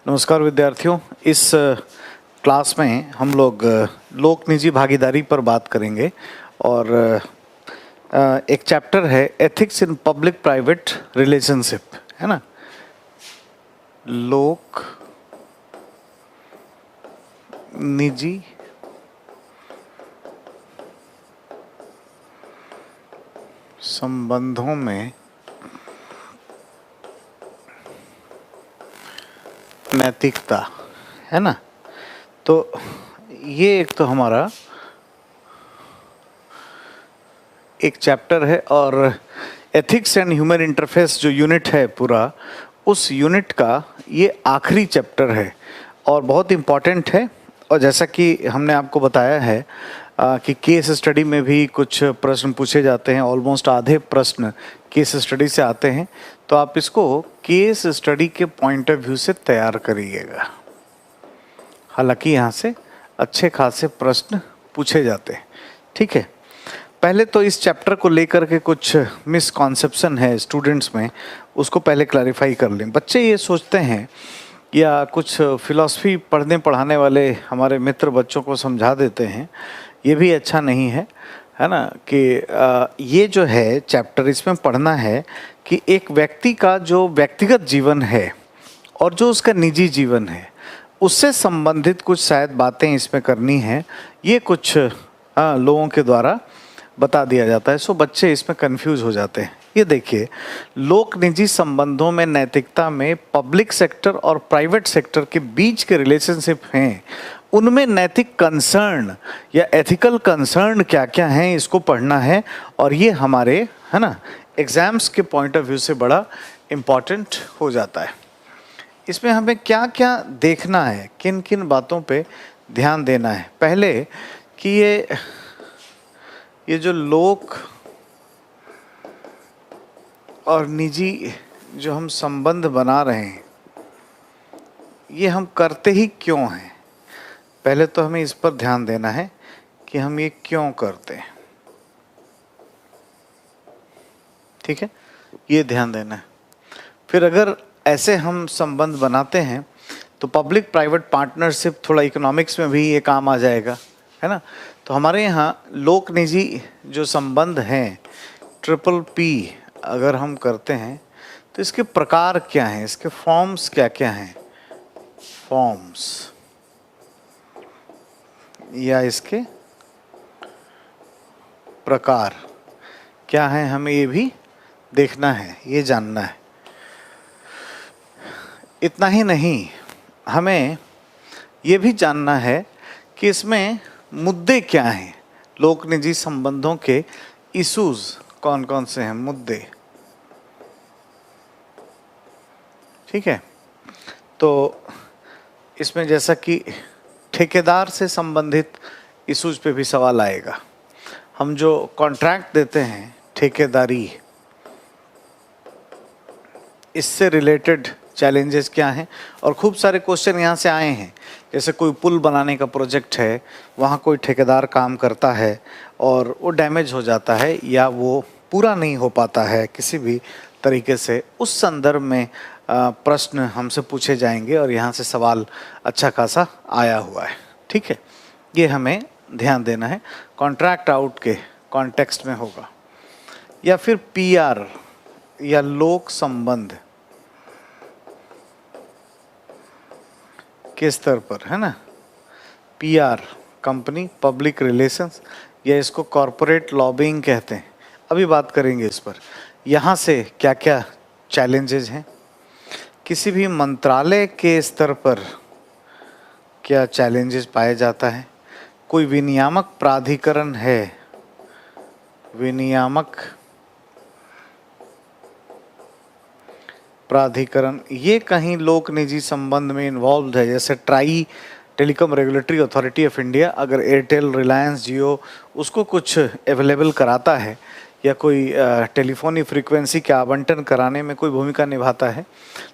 नमस्कार विद्यार्थियों। इस क्लास में हम लोग लोक निजी भागीदारी पर बात करेंगे और एक चैप्टर है ethics in public private relationship, है ना। लोक निजी संबंधों में नैतिकता, है ना। तो ये एक तो हमारा एक चैप्टर है और एथिक्स एंड ह्यूमन इंटरफेस जो यूनिट है पूरा, उस यूनिट का ये आखिरी चैप्टर है और बहुत इम्पॉर्टेंट है। और जैसा कि हमने आपको बताया है कि केस स्टडी में भी कुछ प्रश्न पूछे जाते हैं, ऑलमोस्ट आधे प्रश्न केस स्टडी से आते हैं, तो आप इसको केस स्टडी के पॉइंट ऑफ व्यू से तैयार करिएगा। हालांकि यहाँ से अच्छे खासे प्रश्न पूछे जाते हैं, ठीक है। पहले तो इस चैप्टर को लेकर के कुछ मिसकॉन्सेप्शन है स्टूडेंट्स में, उसको पहले क्लैरिफाई कर लें। बच्चे ये सोचते हैं या कुछ फिलॉसफी पढ़ने पढ़ाने वाले हमारे मित्र बच्चों को समझा देते हैं, ये भी अच्छा नहीं है, है ना, कि ये जो है चैप्टर इसमें पढ़ना है कि एक व्यक्ति का जो व्यक्तिगत जीवन है और जो उसका निजी जीवन है उससे संबंधित कुछ शायद बातें इसमें करनी है। ये कुछ लोगों के द्वारा बता दिया जाता है, सो बच्चे इसमें कंफ्यूज हो जाते हैं। ये देखिए, लोक निजी संबंधों में नैतिकता में पब्लिक सेक्टर और प्राइवेट सेक्टर के बीच के रिलेशनशिप हैं, उनमें नैतिक कंसर्न या एथिकल कंसर्न क्या क्या हैं, इसको पढ़ना है। और ये हमारे, है ना, एग्जाम्स के पॉइंट ऑफ व्यू से बड़ा इम्पॉर्टेंट हो जाता है। इसमें हमें क्या क्या देखना है, किन किन बातों पे ध्यान देना है। पहले कि ये जो लोक और निजी जो हम संबंध बना रहे हैं, ये हम करते ही क्यों हैं। पहले तो हमें इस पर ध्यान देना है कि हम ये क्यों करते हैं, ठीक है, ये ध्यान देना है। फिर अगर ऐसे हम संबंध बनाते हैं तो पब्लिक प्राइवेट पार्टनरशिप थोड़ा इकोनॉमिक्स में भी ये काम आ जाएगा, है ना। तो हमारे यहाँ लोक निजी जो संबंध हैं, PPP अगर हम करते हैं तो इसके प्रकार क्या हैं, इसके फॉर्म्स क्या क्या हैं, फॉर्म्स या इसके प्रकार क्या हैं, हमें ये भी देखना है, ये जानना है। इतना ही नहीं, हमें ये भी जानना है कि इसमें मुद्दे क्या हैं, लोक निजी संबंधों के इश्यूज कौन कौन से हैं, मुद्दे, ठीक है। तो इसमें जैसा कि ठेकेदार से संबंधित इश्यूज पे भी सवाल आएगा। हम जो कॉन्ट्रैक्ट देते हैं ठेकेदारी, इससे रिलेटेड चैलेंजेस क्या हैं, और खूब सारे क्वेश्चन यहाँ से आए हैं। जैसे कोई पुल बनाने का प्रोजेक्ट है, वहाँ कोई ठेकेदार काम करता है और वो डैमेज हो जाता है या वो पूरा नहीं हो पाता है किसी भी तरीके से, उस संदर्भ में प्रश्न हमसे पूछे जाएंगे और यहाँ से सवाल अच्छा खासा आया हुआ है, ठीक है। ये हमें ध्यान देना है, कॉन्ट्रैक्ट आउट के कॉन्टेक्स्ट में होगा। या फिर PR या लोक संबंध के स्तर पर, है ना, PR कंपनी पब्लिक रिलेशंस, या इसको कॉरपोरेट लॉबिंग कहते हैं, अभी बात करेंगे इस पर। यहाँ से क्या क्या चैलेंजेस हैं, किसी भी मंत्रालय के स्तर पर क्या चैलेंजेस पाया जाता है, कोई विनियामक प्राधिकरण है, विनियामक प्राधिकरण ये कहीं लोक निजी संबंध में इन्वॉल्व है, जैसे try telecom regulatory authority of India, अगर एयरटेल, रिलायंस, जियो उसको कुछ अवेलेबल कराता है या कोई टेलीफोनी फ्रीक्वेंसी के आवंटन कराने में कोई भूमिका निभाता है,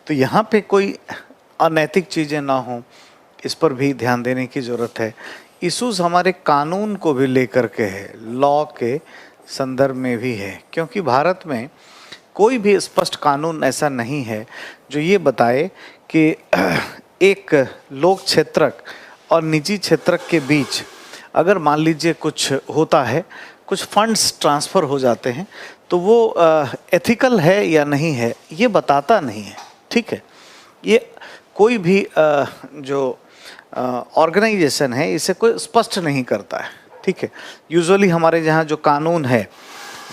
तो यहाँ पे कोई अनैतिक चीज़ें ना हों, इस पर भी ध्यान देने की ज़रूरत है। इश्यूज हमारे कानून को भी लेकर के है, लॉ के संदर्भ में भी है, क्योंकि भारत में कोई भी स्पष्ट कानून ऐसा नहीं है जो ये बताए कि एक लोक क्षेत्रक और निजी क्षेत्रक के बीच अगर मान लीजिए कुछ होता है, कुछ फंड्स ट्रांसफ़र हो जाते हैं, तो वो एथिकल है या नहीं है ये बताता नहीं है। ठीक है, ये कोई भी जो ऑर्गेनाइजेशन है इसे कोई स्पष्ट नहीं करता है। ठीक है, यूजुअली हमारे यहाँ जो कानून है,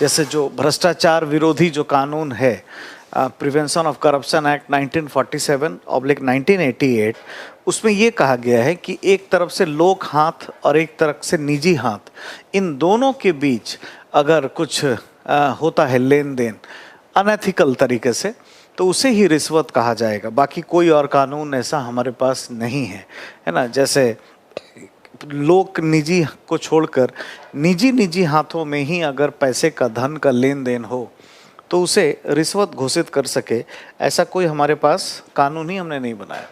जैसे जो भ्रष्टाचार विरोधी जो कानून है, प्रिवेंशन ऑफ करप्शन एक्ट 1947/1988, उसमें ये कहा गया है कि एक तरफ से लोक हाथ और एक तरफ से निजी हाथ, इन दोनों के बीच अगर कुछ होता है लेन देन अनएथिकल तरीके से, तो उसे ही रिश्वत कहा जाएगा। बाकी कोई और कानून ऐसा हमारे पास नहीं है ना। जैसे लोक निजी को छोड़कर निजी हाथों में ही अगर पैसे का धन का लेन देन हो तो उसे रिश्वत घोषित कर सके, ऐसा कोई हमारे पास कानून ही हमने नहीं बनाया।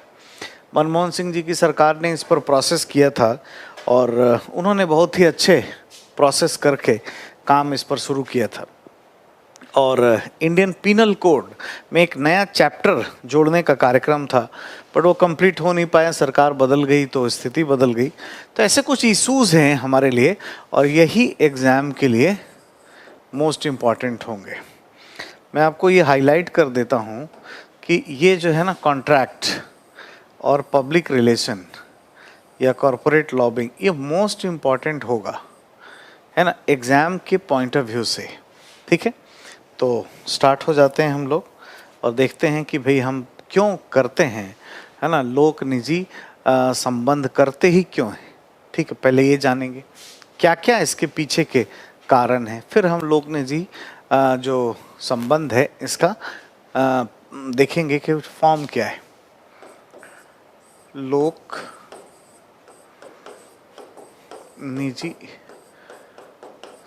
मनमोहन सिंह जी की सरकार ने इस पर प्रोसेस किया था और उन्होंने बहुत ही अच्छे प्रोसेस करके काम इस पर शुरू किया था। और इंडियन पीनल कोड में एक नया चैप्टर जोड़ने का कार्यक्रम था, पर वो कंप्लीट हो नहीं पाया, सरकार बदल गई तो स्थिति बदल गई। तो ऐसे कुछ इश्यूज़ हैं हमारे लिए और यही एग्ज़ाम के लिए मोस्ट इम्पॉर्टेंट होंगे। मैं आपको ये हाईलाइट कर देता हूँ कि ये जो है ना कॉन्ट्रैक्ट और पब्लिक रिलेशन या कॉरपोरेट लॉबिंग, ये मोस्ट इम्पॉर्टेंट होगा, है ना, एग्ज़ाम के पॉइंट ऑफ व्यू से। ठीक है, तो स्टार्ट हो जाते हैं हम लोग और देखते हैं कि भाई हम क्यों करते हैं, है ना, लोक निजी संबंध करते ही क्यों हैं। ठीक है, पहले ये जानेंगे क्या क्या इसके पीछे के कारण हैं, फिर हम लोक निजी जो संबंध है इसका देखेंगे कि फॉर्म क्या है। लोक निजी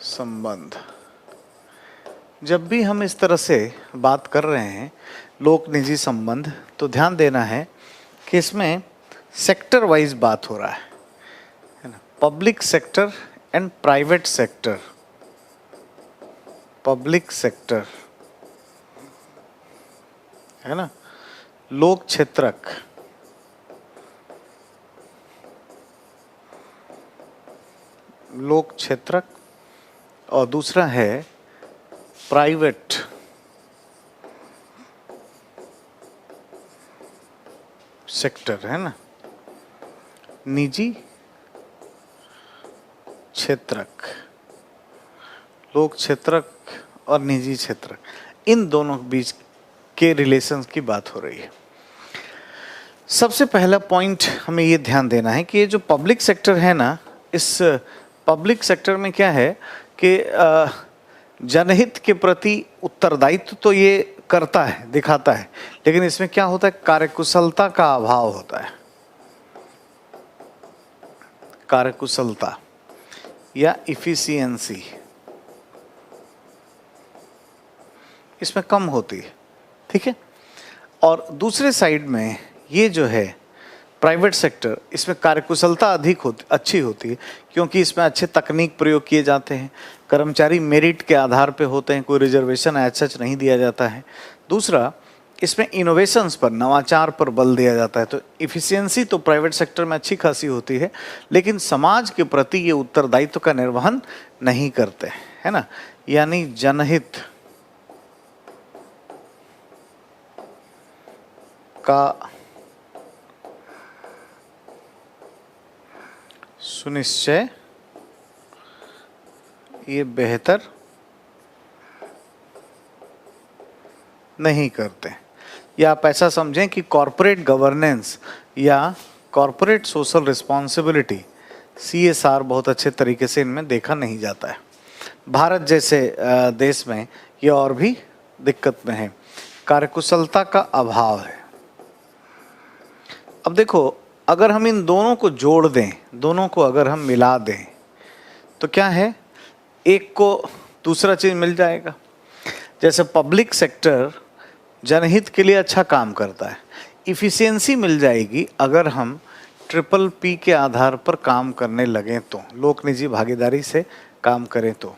संबंध, जब भी हम इस तरह से बात कर रहे हैं लोक निजी संबंध, तो ध्यान देना है कि इसमें सेक्टर वाइज बात हो रहा है ना। Public sector and private sector. Public sector है ना, लोक क्षेत्रक, लोक क्षेत्रक, और दूसरा है प्राइवेट सेक्टर, है ना, निजी क्षेत्रक। लोक क्षेत्रक और निजी क्षेत्रक, इन दोनों के बीच के रिलेशंस की बात हो रही है। सबसे पहला पॉइंट हमें ये ध्यान देना है कि ये जो पब्लिक सेक्टर है ना, इस पब्लिक सेक्टर में क्या है कि जनहित के प्रति उत्तरदायित्व तो ये करता है, दिखाता है, लेकिन इसमें क्या होता है, कार्यकुशलता का अभाव होता है। कार्यकुशलता या इफिशियंसी इसमें कम होती है। ठीक है, और दूसरे साइड में ये जो है प्राइवेट सेक्टर, इसमें कार्यकुशलता अच्छी होती है, क्योंकि इसमें अच्छे तकनीक प्रयोग किए जाते हैं, कर्मचारी मेरिट के आधार पे होते हैं, कोई रिजर्वेशन एज सच नहीं दिया जाता है। दूसरा, इसमें इनोवेशंस पर, नवाचार पर बल दिया जाता है। तो इफिशियंसी तो प्राइवेट सेक्टर में अच्छी खासी होती है, लेकिन समाज के प्रति ये उत्तरदायित्व का निर्वहन नहीं करते, है ना। यानी जनहित का सुनिश्चय ये बेहतर नहीं करते। या आप ऐसा समझें कि कॉरपोरेट गवर्नेंस या कॉरपोरेट सोशल रिस्पॉन्सिबिलिटी, CSR, बहुत अच्छे तरीके से इनमें देखा नहीं जाता है। भारत जैसे देश में ये और भी दिक्कत में है, कार्यकुशलता का अभाव है। अब देखो, अगर हम इन दोनों को जोड़ दें, दोनों को अगर हम मिला दें, तो क्या है, एक को दूसरा चीज़ मिल जाएगा। जैसे पब्लिक सेक्टर जनहित के लिए अच्छा काम करता है, इफ़िशियंसी मिल जाएगी अगर हम PPP के आधार पर काम करने लगें, तो लोक निजी भागीदारी से काम करें तो।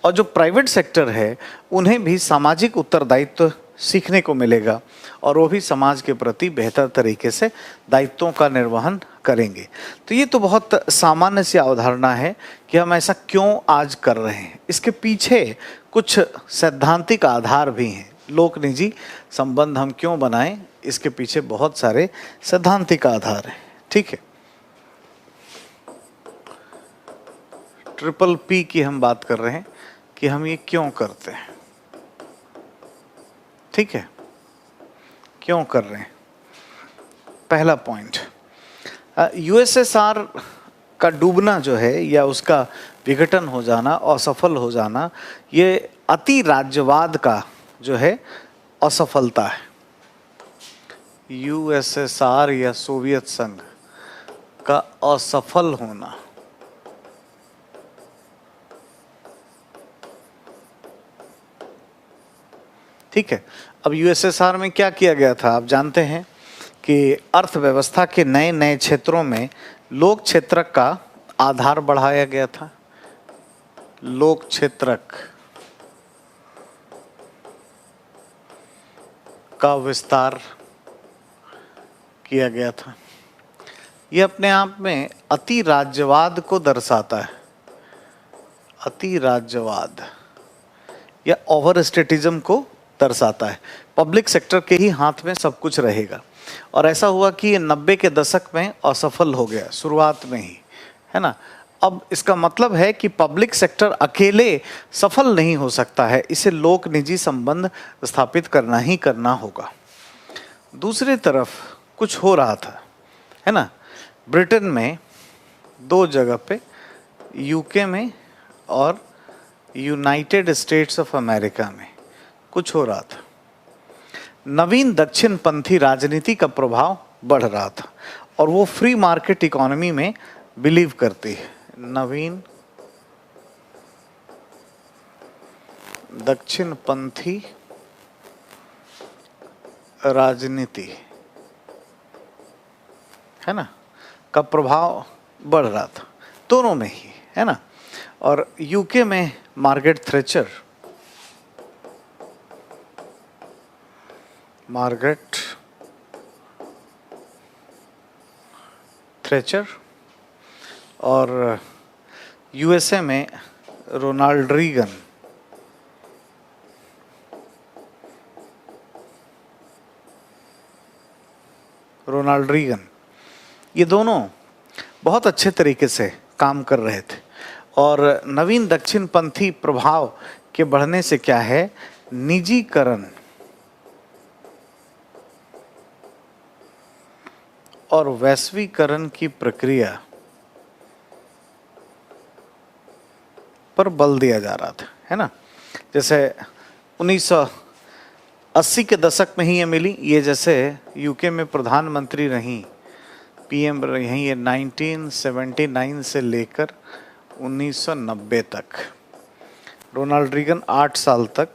और जो प्राइवेट सेक्टर है, उन्हें भी सामाजिक उत्तरदायित्व सीखने को मिलेगा और वो भी समाज के प्रति बेहतर तरीके से दायित्वों का निर्वहन करेंगे। तो ये तो बहुत सामान्य सी अवधारणा है कि हम ऐसा क्यों आज कर रहे हैं। इसके पीछे कुछ सैद्धांतिक आधार भी हैं। लोक निजी संबंध हम क्यों बनाएं, इसके पीछे बहुत सारे सैद्धांतिक आधार हैं। ठीक है, ट्रिपल पी की हम बात कर रहे हैं कि हम ये क्यों करते हैं। ठीक है, क्यों कर रहे हैं। पहला पॉइंट, यूएसएसआर का डूबना जो है या उसका विघटन हो जाना, असफल हो जाना, ये अति राज्यवाद का जो है असफलता है। यूएसएसआर या सोवियत संघ का असफल होना, ठीक है। अब यूएसएसआर में क्या किया गया था, आप जानते हैं कि अर्थव्यवस्था के नए नए क्षेत्रों में लोक क्षेत्रक का आधार बढ़ाया गया था। लोक क्षेत्रक का विस्तार किया गया था। यह अपने आप में अति राज्यवाद को दर्शाता है। अति राज्यवाद या ओवर स्टेटिज्म को दर्शाता है। पब्लिक सेक्टर के ही हाथ में सब कुछ रहेगा। और ऐसा हुआ कि ये 90 के दशक में असफल हो गया, शुरुआत में ही, है ना। अब इसका मतलब है कि पब्लिक सेक्टर अकेले सफल नहीं हो सकता है, इसे लोक निजी संबंध स्थापित करना ही करना होगा। दूसरी तरफ कुछ हो रहा था, है ना। ब्रिटेन में 2 जगह पे, यूके में और यूनाइटेड स्टेट्स ऑफ अमेरिका में कुछ हो रहा था। नवीन दक्षिणपंथी राजनीति का प्रभाव बढ़ रहा था और वो फ्री मार्केट इकोनॉमी में बिलीव करती है। नवीन दक्षिणपंथी राजनीति, है ना, का प्रभाव बढ़ रहा था दोनों में ही, है ना। और यूके में मार्गरेट थ्रेचर और यूएसए में रोनाल्ड रीगन, ये दोनों बहुत अच्छे तरीके से काम कर रहे थे। और नवीन दक्षिणपंथी प्रभाव के बढ़ने से क्या है, निजीकरण और वैश्वीकरण की प्रक्रिया पर बल दिया जा रहा था, है ना। जैसे 1980 के दशक में ही ये मिली, ये जैसे यूके में प्रधानमंत्री रही, पीएम रही, ये 1979 से लेकर 1990 तक। रोनाल्ड रीगन 8 साल तक,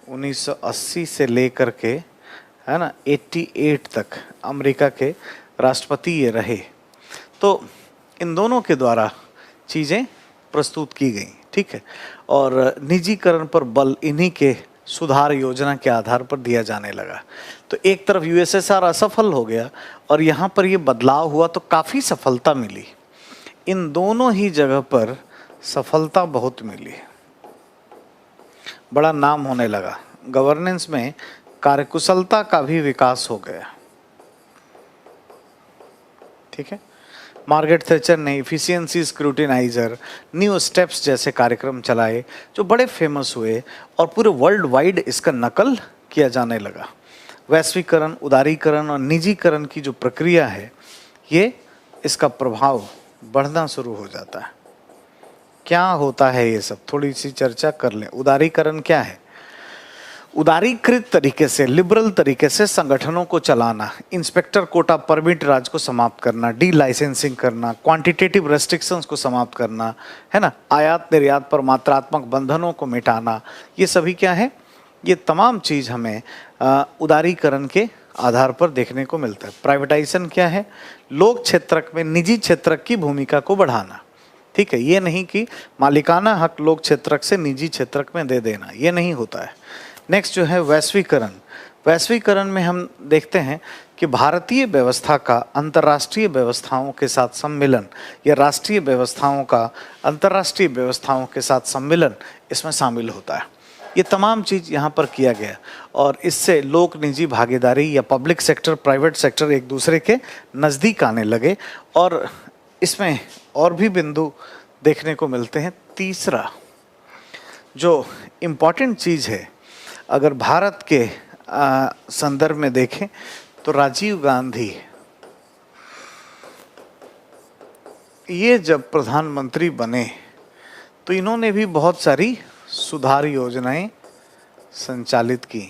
1980 से लेकर के, है ना, 88 तक अमेरिका के राष्ट्रपति ये रहे। तो इन दोनों के द्वारा चीज़ें प्रस्तुत की गई, ठीक है। और निजीकरण पर बल इन्हीं के सुधार योजना के आधार पर दिया जाने लगा। तो एक तरफ यूएसएसआर असफल हो गया और यहाँ पर ये बदलाव हुआ तो काफ़ी सफलता मिली। इन दोनों ही जगह पर सफलता बहुत मिली, बड़ा नाम होने लगा। गवर्नेंस में कार्यकुशलता का भी विकास हो गया, ठीक है। मार्गरेट थैचर ने इफिशियंसी स्क्रूटिनाइजर, न्यू स्टेप्स जैसे कार्यक्रम चलाए जो बड़े फेमस हुए और पूरे वर्ल्ड वाइड इसका नकल किया जाने लगा। वैश्वीकरण, उदारीकरण और निजीकरण की जो प्रक्रिया है, ये इसका प्रभाव बढ़ना शुरू हो जाता है। क्या होता है ये सब, थोड़ी सी चर्चा कर लें। उदारीकरण क्या है? उदारीकृत तरीके से, लिबरल तरीके से संगठनों को चलाना, इंस्पेक्टर कोटा परमिट राज को समाप्त करना, डी लाइसेंसिंग करना, क्वांटिटेटिव रेस्ट्रिक्शंस को समाप्त करना, है ना, आयात निर्यात पर मात्रात्मक बंधनों को मिटाना, ये सभी क्या है, ये तमाम चीज़ हमें उदारीकरण के आधार पर देखने को मिलता है। प्राइवेटाइजेशन क्या है? लोक क्षेत्रक में निजी क्षेत्रक की भूमिका को बढ़ाना, ठीक है। ये नहीं कि मालिकाना हक लोक क्षेत्रक से निजी क्षेत्रक में दे देना, ये नहीं होता है। नेक्स्ट जो है वैश्वीकरण। वैश्वीकरण में हम देखते हैं कि भारतीय व्यवस्था का अंतर्राष्ट्रीय व्यवस्थाओं के साथ सम्मिलन या राष्ट्रीय व्यवस्थाओं का अंतर्राष्ट्रीय व्यवस्थाओं के साथ सम्मिलन इसमें शामिल होता है। ये तमाम चीज़ यहाँ पर किया गया और इससे लोक निजी भागीदारी या पब्लिक सेक्टर प्राइवेट सेक्टर एक दूसरे के नज़दीक आने लगे। और इसमें और भी बिंदु देखने को मिलते हैं। तीसरा जो इम्पॉर्टेंट चीज़ है, अगर भारत के संदर्भ में देखें तो राजीव गांधी ये जब प्रधानमंत्री बने तो इन्होंने भी बहुत सारी सुधार योजनाएं संचालित की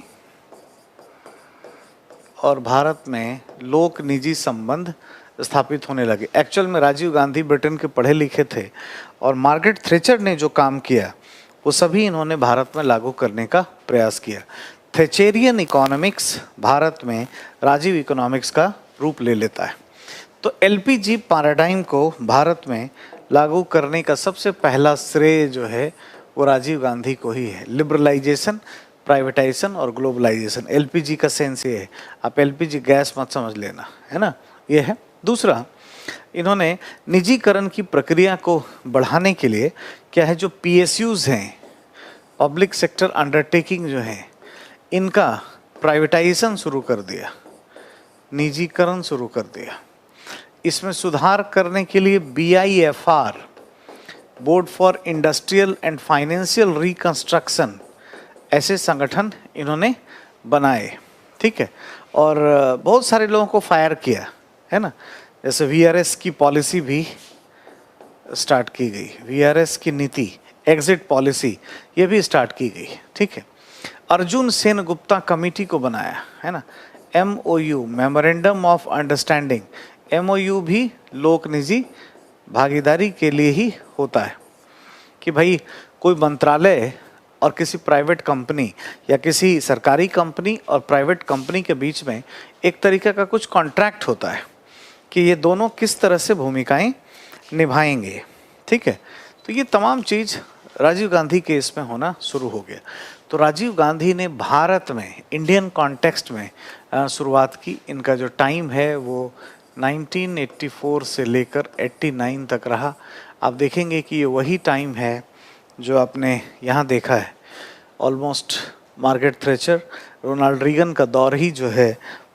और भारत में लोक निजी संबंध स्थापित होने लगे। एक्चुअल में राजीव गांधी ब्रिटेन के पढ़े लिखे थे और मार्गरेट थ्रेचर ने जो काम किया वो सभी इन्होंने भारत में लागू करने का प्रयास किया। थ्रेचेरियन इकोनॉमिक्स भारत में राजीव इकोनॉमिक्स का रूप ले लेता है। तो एलपीजी पैराडाइम को भारत में लागू करने का सबसे पहला श्रेय जो है वो राजीव गांधी को ही है। लिबरलाइजेशन, प्राइवेटाइजेशन और ग्लोबलाइजेशन, एलपीजी का सेंस ये है। आप एलपीजी गैस मत समझ लेना, है ना, ये है। दूसरा, इन्होंने निजीकरण की प्रक्रिया को बढ़ाने के लिए क्या है, जो पीएसयूज हैं, पब्लिक सेक्टर अंडरटेकिंग जो है, इनका प्राइवेटाइजेशन शुरू कर दिया, निजीकरण शुरू कर दिया। इसमें सुधार करने के लिए BIFR, board for industrial and financial reconstruction, ऐसे संगठन इन्होंने बनाए, ठीक है। और बहुत सारे लोगों को फायर किया, है ना। जैसे VRS की पॉलिसी भी स्टार्ट की गई, VRS की नीति, एग्जिट पॉलिसी, ये भी स्टार्ट की गई, ठीक है। अर्जुन सेन गुप्ता कमेटी को बनाया, है ना। MOU, memorandum of understanding, MOU भी लोक निजी भागीदारी के लिए ही होता है कि भाई कोई मंत्रालय और किसी प्राइवेट कंपनी या किसी सरकारी कंपनी और प्राइवेट कंपनी के बीच में एक तरीके का कुछ कॉन्ट्रैक्ट होता है कि ये दोनों किस तरह से भूमिकाएं निभाएंगे, ठीक है। तो ये तमाम चीज़ राजीव गांधी के इसमें होना शुरू हो गया। तो राजीव गांधी ने भारत में इंडियन कॉन्टेक्स्ट में शुरुआत की। इनका जो टाइम है वो 1984 से लेकर 89 तक रहा। आप देखेंगे कि ये वही टाइम है जो आपने यहाँ देखा है। ऑलमोस्ट मार्गरेट थ्रेचर, रोनाल्ड रीगन का दौर ही जो है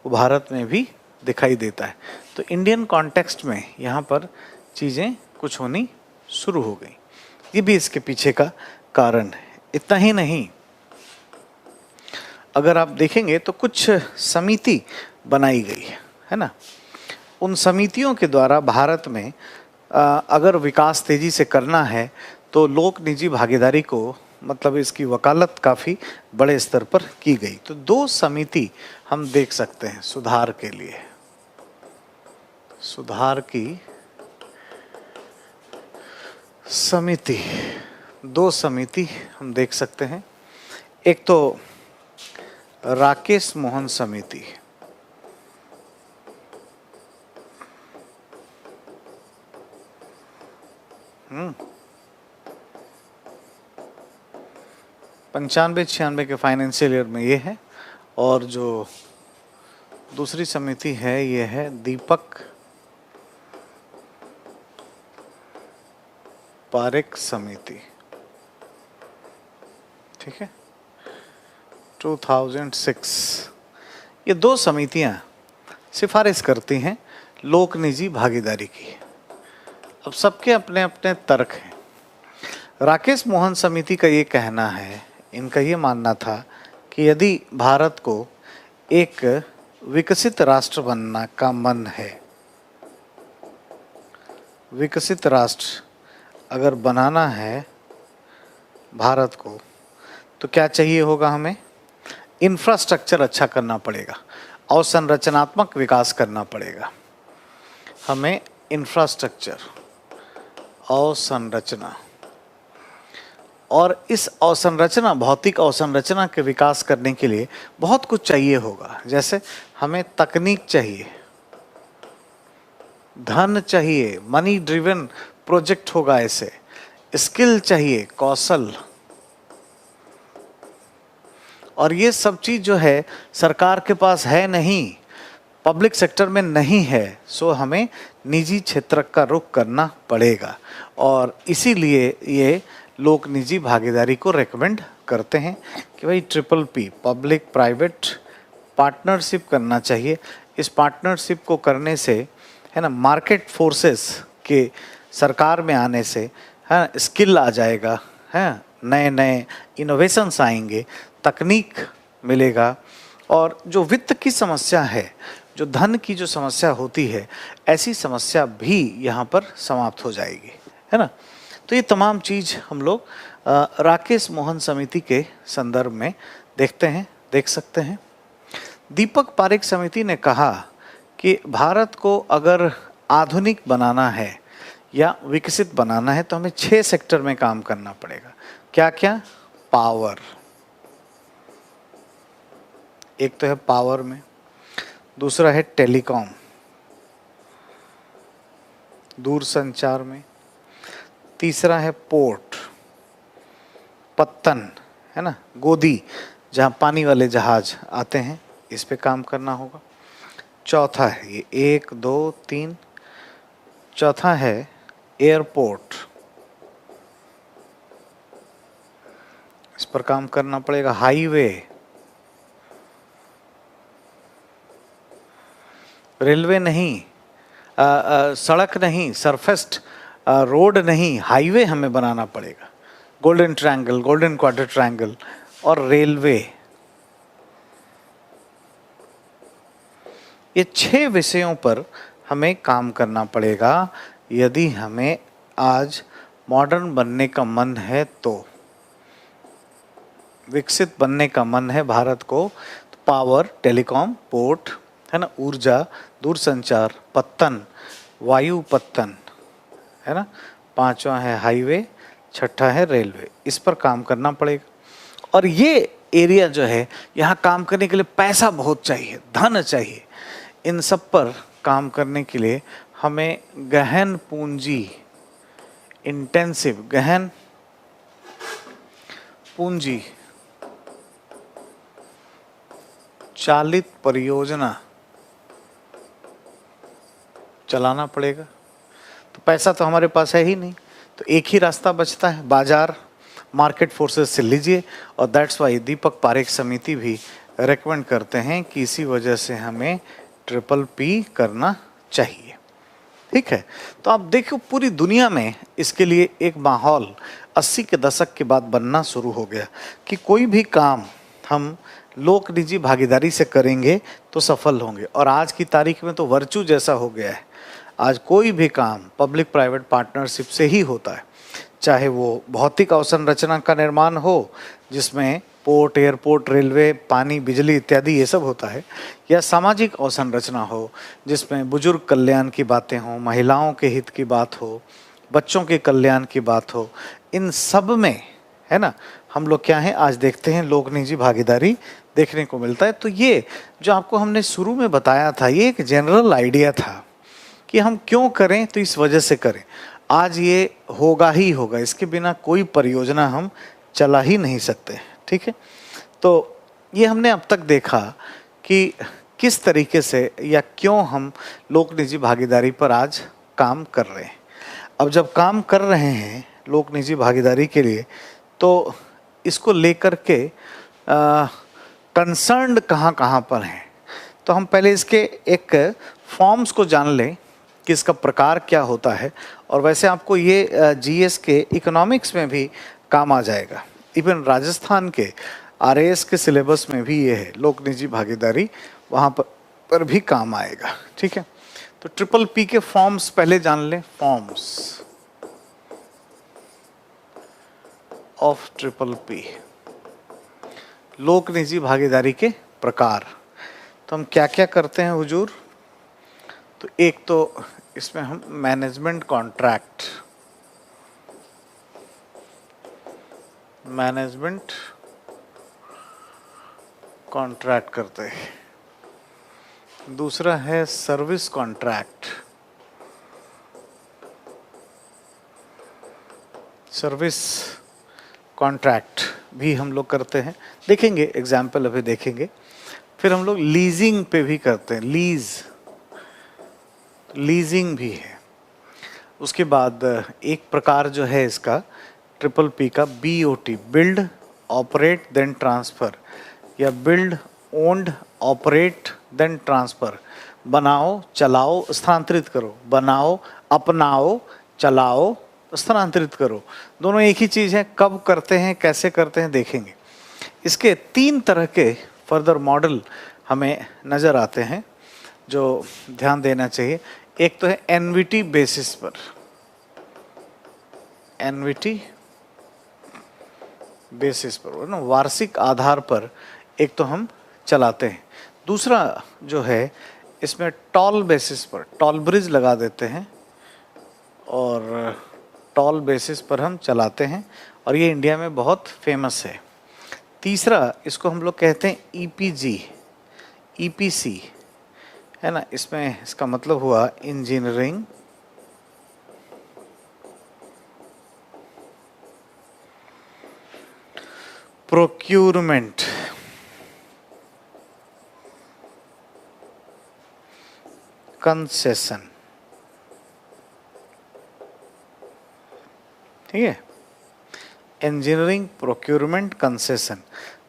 वो भारत में भी दिखाई देता है। तो इंडियन कॉन्टेक्स्ट में यहाँ पर चीज़ें कुछ होनी शुरू हो गई। ये भी इसके पीछे का कारण है। इतना ही नहीं, अगर आप देखेंगे तो कुछ समिति बनाई गई है ना। उन समितियों के द्वारा भारत में अगर विकास तेजी से करना है तो लोक निजी भागीदारी को, मतलब इसकी वकालत काफ़ी बड़े स्तर पर की गई। तो 2 समिति हम देख सकते हैं सुधार के लिए। सुधार की समिति, 2 समिति हम देख सकते हैं। एक तो राकेश मोहन समिति, पंचानवे 96 के फाइनेंशियल ईयर में ये है। और जो दूसरी समिति है ये है दीपक पारेख समिति, ठीक है, 2006। ये 2 समितियां सिफारिश करती हैं लोक निजी भागीदारी की। अब सबके अपने अपने तर्क हैं। राकेश मोहन समिति का ये कहना है, इनका ये मानना था कि यदि भारत को एक विकसित राष्ट्र बनना का मन है, विकसित राष्ट्र अगर बनाना है भारत को, तो क्या चाहिए होगा, हमें इंफ्रास्ट्रक्चर अच्छा करना पड़ेगा और संरचनात्मक विकास करना पड़ेगा। हमें इंफ्रास्ट्रक्चर और संरचना, और इस अवसंरचना, भौतिक अवसंरचना के विकास करने के लिए बहुत कुछ चाहिए होगा। जैसे हमें तकनीक चाहिए, धन चाहिए, मनी ड्रिवन प्रोजेक्ट होगा, ऐसे स्किल चाहिए, कौशल, और ये सब चीज़ जो है सरकार के पास है नहीं, पब्लिक सेक्टर में नहीं है, सो हमें निजी क्षेत्र का रुख करना पड़ेगा। और इसीलिए ये लोग निजी भागीदारी को रेकमेंड करते हैं कि भाई PPP पब्लिक प्राइवेट पार्टनरशिप करना चाहिए। इस पार्टनरशिप को करने से है ना, मार्केट फोर्सेस के सरकार में आने से है स्किल आ जाएगा, है नए नए इनोवेशंस आएंगे, तकनीक मिलेगा, और जो वित्त की समस्या है, जो धन की जो समस्या होती है, ऐसी समस्या भी यहाँ पर समाप्त हो जाएगी, है ना। तो ये तमाम चीज़ हम लोग राकेश मोहन समिति के संदर्भ में देख सकते हैं। दीपक पारेख समिति ने कहा कि भारत को अगर आधुनिक बनाना है या विकसित बनाना है तो हमें 6 सेक्टर में काम करना पड़ेगा। क्या क्या? पावर, एक तो है पावर में, दूसरा है टेलीकॉम, दूरसंचार में, तीसरा है पोर्ट, पत्तन, है ना, गोदी जहाँ पानी वाले जहाज आते हैं, इस पे काम करना होगा। चौथा है ये 1 2 3, चौथा है एयरपोर्ट, इस पर काम करना पड़ेगा। हाईवे, रेलवे नहीं, सड़क नहीं, सरफेस्ड रोड नहीं, हाईवे हमें बनाना पड़ेगा। गोल्डन ट्रायंगल, गोल्डन क्वाड्र ट्रायंगल और रेलवे, ये 6 विषयों पर हमें काम करना पड़ेगा यदि हमें आज मॉडर्न बनने का मन है, तो विकसित बनने का मन है भारत को, तो पावर, टेलीकॉम, पोर्ट, है ना, ऊर्जा, दूरसंचार, पत्तन, वायु पत्तन, है ना, पांचवा है हाईवे, छठा है रेलवे, इस पर काम करना पड़ेगा। और ये एरिया जो है, यहाँ काम करने के लिए पैसा बहुत चाहिए, धन चाहिए। इन सब पर काम करने के लिए हमें गहन पूंजी, इंटेंसिव गहन पूंजी चालित परियोजना चलाना पड़ेगा। तो पैसा तो हमारे पास है ही नहीं, तो एक ही रास्ता बचता है, बाजार, मार्केट फोर्सेस से लीजिए। और दैट्स वाई दीपक पारेख समिति भी रेकमेंड करते हैं कि इसी वजह से हमें PPP करना चाहिए। ठीक है, तो आप देखो पूरी दुनिया में इसके लिए एक माहौल 80 के दशक के बाद बनना शुरू हो गया कि कोई भी काम हम लोक निजी भागीदारी से करेंगे तो सफल होंगे। और आज की तारीख में तो वर्चू जैसा हो गया है, आज कोई भी काम पब्लिक प्राइवेट पार्टनरशिप से ही होता है, चाहे वो भौतिक अवसंरचना का निर्माण हो जिसमें पोर्ट, एयरपोर्ट, रेलवे, पानी, बिजली इत्यादि ये सब होता है, या सामाजिक अवसंरचना हो जिसमें बुजुर्ग कल्याण की बातें हों, महिलाओं के हित की बात हो, बच्चों के कल्याण की बात हो, इन सब में, है ना, हम लोग क्या हैं आज देखते हैं लोक निजी भागीदारी देखने को मिलता है। तो ये जो आपको हमने शुरू में बताया था, ये एक जनरल आइडिया था कि हम क्यों करें, तो इस वजह से करें। आज ये होगा ही होगा, इसके बिना कोई परियोजना हम चला ही नहीं सकते। ठीक है, तो ये हमने अब तक देखा कि किस तरीके से या क्यों हम लोक निजी भागीदारी पर आज काम कर रहे हैं। अब जब काम कर रहे हैं लोक निजी भागीदारी के लिए, तो इसको लेकर के कंसर्न्ड कहाँ पर हैं, तो हम पहले इसके एक फॉर्म्स को जान लें कि इसका प्रकार क्या होता है। और वैसे आपको ये GS के इकोनॉमिक्स में भी काम आ जाएगा, इवन राजस्थान के RAS के सिलेबस में भी ये है, लोक निजी भागीदारी वहाँ पर भी काम आएगा। ठीक है, तो PPP के फॉर्म्स पहले जान लें। फॉर्म्स ऑफ PPP, लोक निजी भागीदारी के प्रकार। तो हम क्या क्या करते हैं हुजूर, तो एक तो इसमें हम मैनेजमेंट कॉन्ट्रैक्ट, मैनेजमेंट कॉन्ट्रैक्ट करते हैं। दूसरा है सर्विस कॉन्ट्रैक्ट, सर्विस कॉन्ट्रैक्ट भी हम लोग करते हैं, देखेंगे एग्जाम्पल अभी देखेंगे। फिर हम लोग लीजिंग पे भी करते हैं, लीजिंग भी है। उसके बाद एक प्रकार जो है इसका ट्रिपल पी का BOT, build operate then transfer, या build owned operate then transfer. बनाओ, चलाओ, स्थानांतरित करो, बनाओ, अपनाओ, चलाओ, स्थानांतरित करो, दोनों एक ही चीज़ है। कब करते हैं, कैसे करते हैं, देखेंगे। इसके 3 तरह के फर्दर मॉडल हमें नज़र आते हैं जो ध्यान देना चाहिए। एक तो है NVT बेसिस पर, NVT बेसिस पर ना, वार्षिक आधार पर एक तो हम चलाते हैं। दूसरा जो है इसमें टॉल बेसिस पर, टॉल ब्रिज लगा देते हैं और टॉल बेसिस पर हम चलाते हैं, और ये इंडिया में बहुत फेमस है। तीसरा इसको हम लोग कहते हैं EPG, EPC है ना। इसमें इसका मतलब हुआ इंजीनियरिंग प्रोक्यूरमेंट कंसेशन, ठीक है। इंजीनियरिंग प्रोक्यूरमेंट कंसेशन,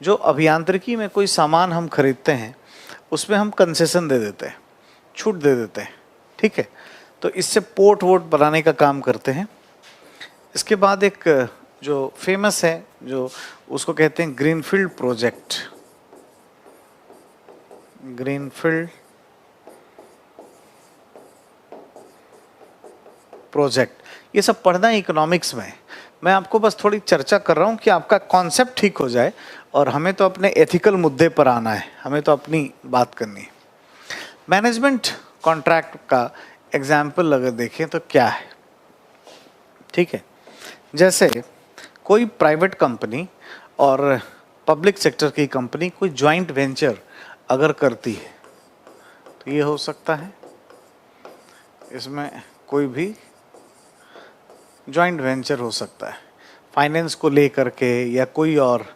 जो अभियांत्रिकी में कोई सामान हम खरीदते हैं उसमें हम कंसेशन दे देते हैं, छूट दे देते हैं, ठीक है। तो इससे पोर्ट वोट बनाने का काम करते हैं। इसके बाद एक जो फेमस है, जो उसको कहते हैं ग्रीनफील्ड प्रोजेक्ट, ग्रीनफील्ड प्रोजेक्ट। ये सब पढ़ना है इकोनॉमिक्स में। मैं आपको बस थोड़ी चर्चा कर रहा हूँ कि आपका कॉन्सेप्ट ठीक हो जाए, और हमें तो अपने एथिकल मुद्दे पर आना है, हमें तो अपनी बात करनी है। मैनेजमेंट कॉन्ट्रैक्ट का एग्जाम्पल अगर देखें तो क्या है, ठीक है। जैसे कोई प्राइवेट कंपनी और पब्लिक सेक्टर की कंपनी कोई जॉइंट वेंचर अगर करती है तो ये हो सकता है, इसमें कोई भी जॉइंट वेंचर हो सकता है, फाइनेंस को ले करके या कोई और,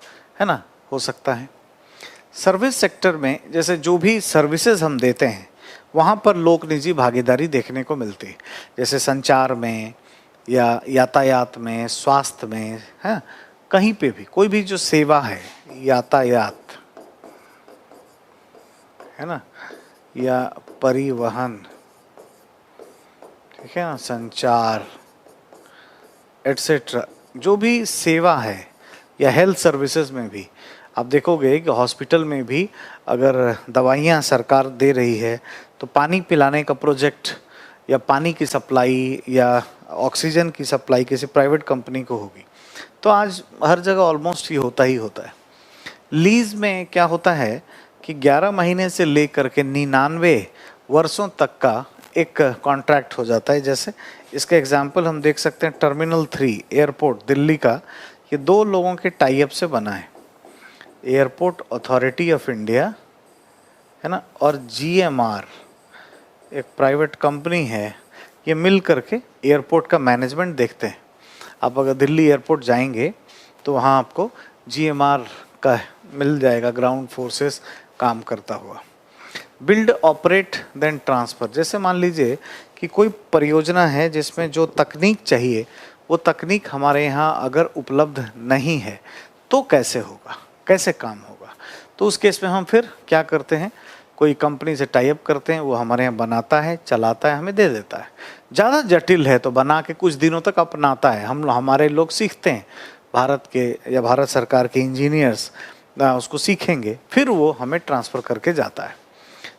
है ना, हो सकता है। सर्विस सेक्टर में जैसे जो भी सर्विसेज हम देते हैं वहाँ पर लोक निजी भागीदारी देखने को मिलती है, जैसे संचार में या यातायात में, स्वास्थ्य में, है, कहीं पे भी कोई भी जो सेवा है, यातायात है ना, या परिवहन, ठीक है ना, संचार एटसेट्रा, जो भी सेवा है, या हेल्थ सर्विसेज में भी आप देखोगे कि हॉस्पिटल में भी अगर दवाइयाँ सरकार दे रही है तो पानी पिलाने का प्रोजेक्ट या पानी की सप्लाई या ऑक्सीजन की सप्लाई किसी प्राइवेट कंपनी को होगी। तो आज हर जगह ऑलमोस्ट ये होता ही होता है। लीज में क्या होता है कि 11 महीने से लेकर के 99 वर्षों तक का एक कॉन्ट्रैक्ट हो जाता है। जैसे इसका एग्जाम्पल हम देख सकते हैं, टर्मिनल 3 एयरपोर्ट दिल्ली का, ये 2 लोगों के टाई अप से बना है, एयरपोर्ट अथॉरिटी ऑफ इंडिया है ना, और GMR एक प्राइवेट कंपनी है, ये मिल करके एयरपोर्ट का मैनेजमेंट देखते हैं। आप अगर दिल्ली एयरपोर्ट जाएंगे तो वहाँ आपको GMR का मिल जाएगा, ग्राउंड फोर्सेस काम करता हुआ। बिल्ड ऑपरेट देन ट्रांसफ़र, जैसे मान लीजिए कि कोई परियोजना है जिसमें जो तकनीक चाहिए वो तकनीक हमारे यहाँ अगर उपलब्ध नहीं है तो कैसे होगा, कैसे काम होगा। तो उस केस में हम फिर क्या करते हैं, कोई कंपनी से टाई अप करते हैं, वो हमारे यहाँ बनाता है, चलाता है, हमें दे देता है। ज़्यादा जटिल है तो बना के कुछ दिनों तक अपनाता है, हमारे लोग सीखते हैं, भारत के या भारत सरकार के इंजीनियर्स उसको सीखेंगे, फिर वो हमें ट्रांसफ़र करके जाता है।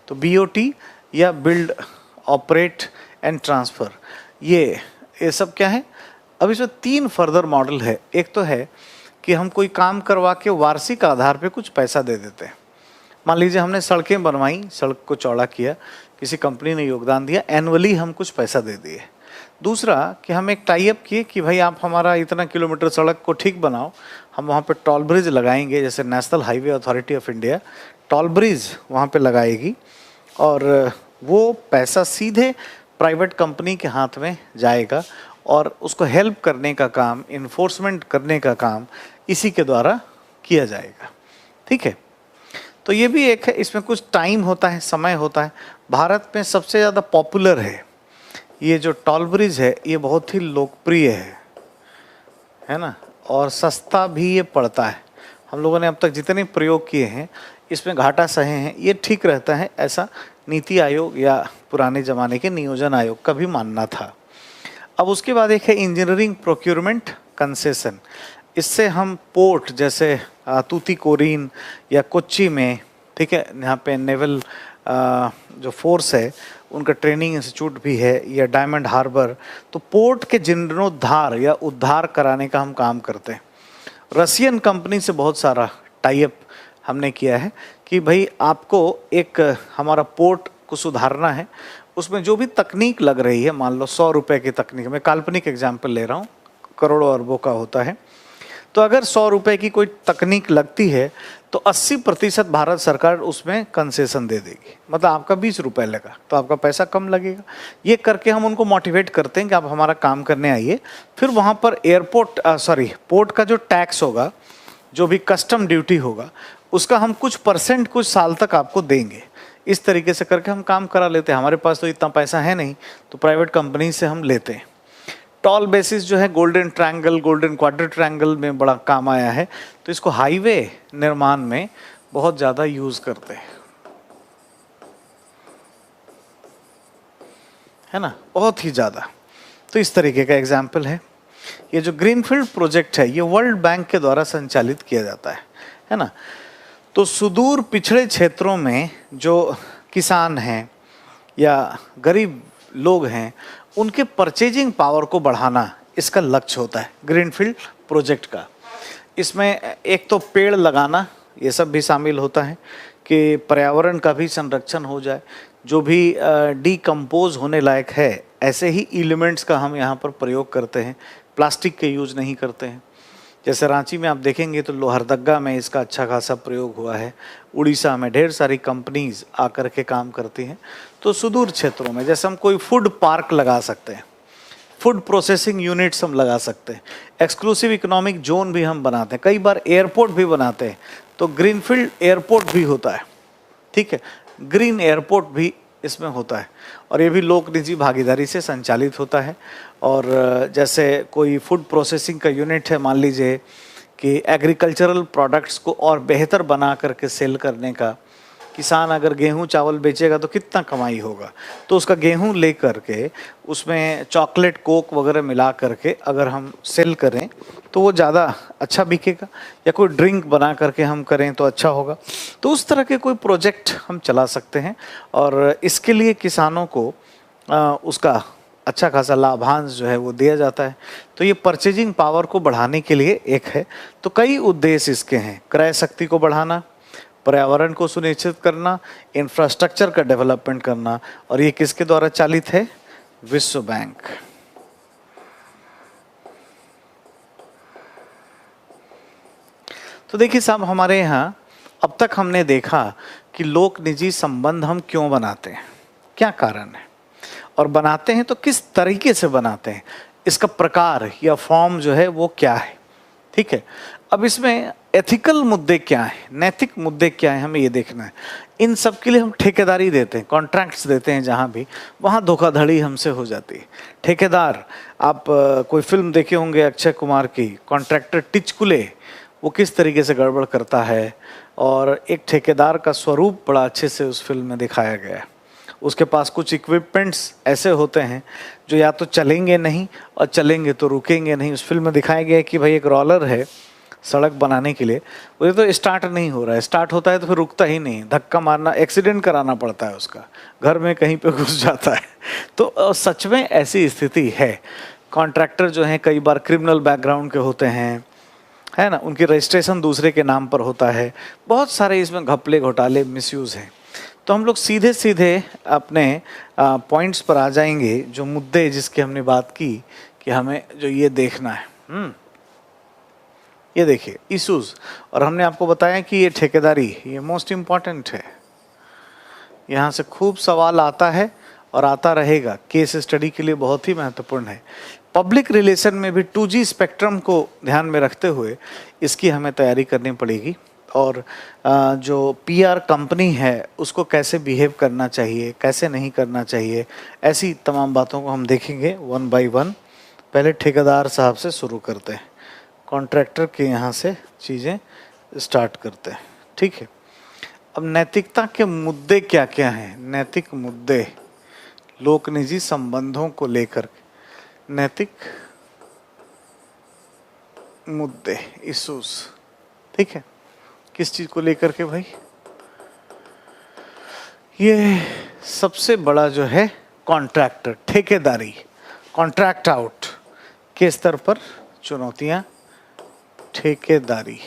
तो BOT या बिल्ड ऑपरेट एंड ट्रांसफ़र, ये सब क्या है। अब इसमें 3 फर्दर मॉडल है। एक तो है कि हम कोई काम करवा के वार्षिक आधार पे कुछ पैसा दे देते हैं। मान लीजिए हमने सड़कें बनवाई, सड़क को चौड़ा किया, किसी कंपनी ने योगदान दिया, एनुअली हम कुछ पैसा दे दिए। दूसरा कि हम एक टाई अप किए कि भाई आप हमारा इतना किलोमीटर सड़क को ठीक बनाओ, हम वहाँ पे टॉल ब्रिज लगाएंगे, जैसे National Highway Authority of India toll bridge वहाँ पे लगाएगी, और वो पैसा सीधे प्राइवेट कंपनी के हाथ में जाएगा, और उसको हेल्प करने का काम, इन्फोर्समेंट करने का काम इसी के द्वारा किया जाएगा। ठीक है, तो ये भी एक है, इसमें कुछ टाइम होता है, समय होता है। भारत में सबसे ज़्यादा पॉपुलर है ये जो टॉल ब्रिज है, ये बहुत ही लोकप्रिय है ना, और सस्ता भी ये पड़ता है। हम लोगों ने अब तक जितने प्रयोग किए हैं इसमें घाटा सहे हैं, ये ठीक रहता है, ऐसा नीति आयोग या पुराने ज़माने के नियोजन आयोग का भी मानना था। अब उसके बाद एक है इंजीनियरिंग प्रोक्योरमेंट कंसेशन। इससे हम पोर्ट जैसे तूतीकोरिन या कोच्चि में, ठीक है, यहाँ पे नेवल जो फोर्स है उनका ट्रेनिंग इंस्टीट्यूट भी है, या डायमंड हार्बर, तो पोर्ट के जीर्णोद्धार या उद्धार कराने का हम काम करते हैं। रशियन कंपनी से बहुत सारा टाई अप हमने किया है कि भाई आपको एक हमारा पोर्ट को सुधारना है, उसमें जो भी तकनीक लग रही है, मान लो 100 रुपए की तकनीक, मैं काल्पनिक एग्जाम्पल ले रहा हूँ, करोड़ों अरबों का होता है, तो अगर 100 रुपए की कोई तकनीक लगती है तो 80% भारत सरकार उसमें कंसेशन दे देगी, मतलब आपका 20 रुपए लगा तो आपका पैसा कम लगेगा। ये करके हम उनको मोटिवेट करते हैं कि आप हमारा काम करने आइए। फिर वहाँ पर पोर्ट का जो टैक्स होगा, जो भी कस्टम ड्यूटी होगा, उसका हम कुछ परसेंट कुछ साल तक आपको देंगे। इस तरीके से करके हम काम करा लेते हैं। हमारे पास तो इतना पैसा है नहीं, तो प्राइवेट कंपनी से हम लेते हैं। टॉल बेसिस जो है गोल्डन ट्रायंगल, गोल्डन क्वाड्र ट्रायंगल में बड़ा काम आया है, तो इसको हाईवे निर्माण में बहुत ज़्यादा यूज़ करते हैं, है ना, बहुत ही ज़्यादा। तो इस तरीके का एग्जाम्पल है। ये जो ग्रीनफील्ड प्रोजेक्ट है ये वर्ल्ड बैंक के द्वारा संचालित किया जाता है ना। तो सुदूर पिछड़े क्षेत्रों में जो किसान हैं या गरीब लोग हैं, उनके परचेजिंग पावर को बढ़ाना इसका लक्ष्य होता है ग्रीनफील्ड प्रोजेक्ट का। इसमें एक तो पेड़ लगाना, ये सब भी शामिल होता है कि पर्यावरण का भी संरक्षण हो जाए, जो भी डीकम्पोज होने लायक है ऐसे ही एलिमेंट्स का हम यहाँ पर प्रयोग करते हैं, प्लास्टिक के यूज़ नहीं करते हैं। जैसे रांची में आप देखेंगे तो लोहरदगा में इसका अच्छा खासा प्रयोग हुआ है, उड़ीसा में ढेर सारी कंपनीज आकर के काम करती हैं। तो सुदूर क्षेत्रों में जैसे हम कोई फूड पार्क लगा सकते हैं, फूड प्रोसेसिंग यूनिट्स हम लगा सकते हैं, एक्सक्लूसिव इकोनॉमिक जोन भी हम बनाते हैं, कई बार एयरपोर्ट भी बनाते हैं, तो ग्रीनफील्ड एयरपोर्ट भी होता है, ठीक है, ग्रीन एयरपोर्ट भी इसमें होता है, और ये भी लोक निजी भागीदारी से संचालित होता है। और जैसे कोई फूड प्रोसेसिंग का यूनिट है, मान लीजिए कि एग्रीकल्चरल प्रोडक्ट्स को और बेहतर बना करके सेल करने का, किसान अगर गेहूं चावल बेचेगा तो कितना कमाई होगा, तो उसका गेहूं ले करके उसमें चॉकलेट कोक वगैरह मिला करके अगर हम सेल करें तो वो ज़्यादा अच्छा बिकेगा, या कोई ड्रिंक बना करके हम करें तो अच्छा होगा। तो उस तरह के कोई प्रोजेक्ट हम चला सकते हैं, और इसके लिए किसानों को उसका अच्छा खासा लाभांश जो है वो दिया जाता है। तो ये परचेजिंग पावर को बढ़ाने के लिए एक है। तो कई उद्देश्य इसके हैं, क्रय शक्ति को बढ़ाना, पर्यावरण को सुनिश्चित करना, इंफ्रास्ट्रक्चर का डेवलपमेंट करना, और ये किसके द्वारा चालित है? विश्व बैंक। तो देखिए साहब, हमारे यहाँ अब तक हमने देखा कि लोक निजी संबंध हम क्यों बनाते हैं, क्या कारण है, और बनाते हैं तो किस तरीके से बनाते हैं, इसका प्रकार या फॉर्म जो है वो क्या है, ठीक है। अब इसमें एथिकल मुद्दे क्या हैं, नैतिक मुद्दे क्या हैं, हमें ये देखना है। इन सब के लिए हम ठेकेदारी देते हैं, कॉन्ट्रैक्ट्स देते हैं, जहाँ भी वहाँ धोखाधड़ी हमसे हो जाती है। ठेकेदार, आप कोई फिल्म देखे होंगे अक्षय कुमार की, कॉन्ट्रैक्टर टिचकुले, वो किस तरीके से गड़बड़ करता है, और एक ठेकेदार का स्वरूप बड़ा अच्छे से उस फिल्म में दिखाया गया है। उसके पास कुछ इक्विपमेंट्स ऐसे होते हैं जो या तो चलेंगे नहीं और चलेंगे तो रुकेंगे नहीं। उस फिल्म में दिखाया गया है कि भाई एक रोलर है सड़क बनाने के लिए, वो तो स्टार्ट नहीं हो रहा है, स्टार्ट होता है तो फिर रुकता ही नहीं, धक्का मारना, एक्सीडेंट कराना पड़ता है, उसका घर में कहीं पे घुस जाता है। तो सच में ऐसी स्थिति है। कॉन्ट्रैक्टर जो हैं कई बार क्रिमिनल बैकग्राउंड के होते हैं, है ना, उनकी रजिस्ट्रेशन दूसरे के नाम पर होता है, बहुत सारे इसमें घपले घोटाले मिसयूज़ हैं। तो हम लोग सीधे सीधे अपने पॉइंट्स पर आ जाएंगे, जो मुद्दे जिसकी हमने बात की कि हमें जो ये देखना है। ये देखिए इशूज़, और हमने आपको बताया कि ये ठेकेदारी ये मोस्ट इम्पॉर्टेंट है। यहाँ से खूब सवाल आता है और आता रहेगा, केस स्टडी के लिए बहुत ही महत्वपूर्ण है। पब्लिक रिलेशन में भी 2G स्पेक्ट्रम को ध्यान में रखते हुए इसकी हमें तैयारी करनी पड़ेगी, और जो PR कंपनी है उसको कैसे बिहेव करना चाहिए, कैसे नहीं करना चाहिए, ऐसी तमाम बातों को हम देखेंगे वन बाय वन। पहले ठेकेदार साहब से शुरू करते हैं, कॉन्ट्रैक्टर के यहाँ से चीज़ें स्टार्ट करते हैं, ठीक है। अब नैतिकता के मुद्दे क्या क्या हैं? नैतिक मुद्दे लोक निजी संबंधों को लेकर, नैतिक मुद्दे, इशूज, ठीक है। किस चीज को लेकर के भाई? ये सबसे बड़ा जो है कॉन्ट्रैक्टर, ठेकेदारी, कॉन्ट्रैक्ट आउट के स्तर पर चुनौतियां, ठेकेदारी।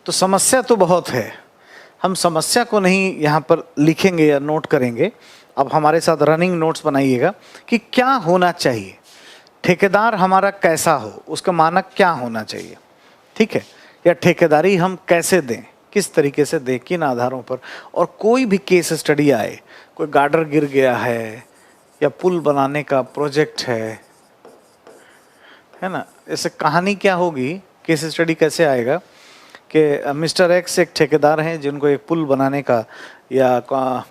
तो समस्या तो बहुत है, हम समस्या को नहीं यहाँ पर लिखेंगे या नोट करेंगे। अब हमारे साथ रनिंग नोट्स बनाइएगा कि क्या होना चाहिए, ठेकेदार हमारा कैसा हो, उसका मानक क्या होना चाहिए, ठीक है। या ठेकेदारी हम कैसे दें, किस तरीके से दें, किन आधारों पर। और कोई भी केस स्टडी आए, कोई गार्डर गिर गया है या पुल बनाने का प्रोजेक्ट है ना, ऐसे कहानी क्या होगी, केस स्टडी कैसे आएगा कि मिस्टर एक्स एक ठेकेदार हैं जिनको एक पुल बनाने का या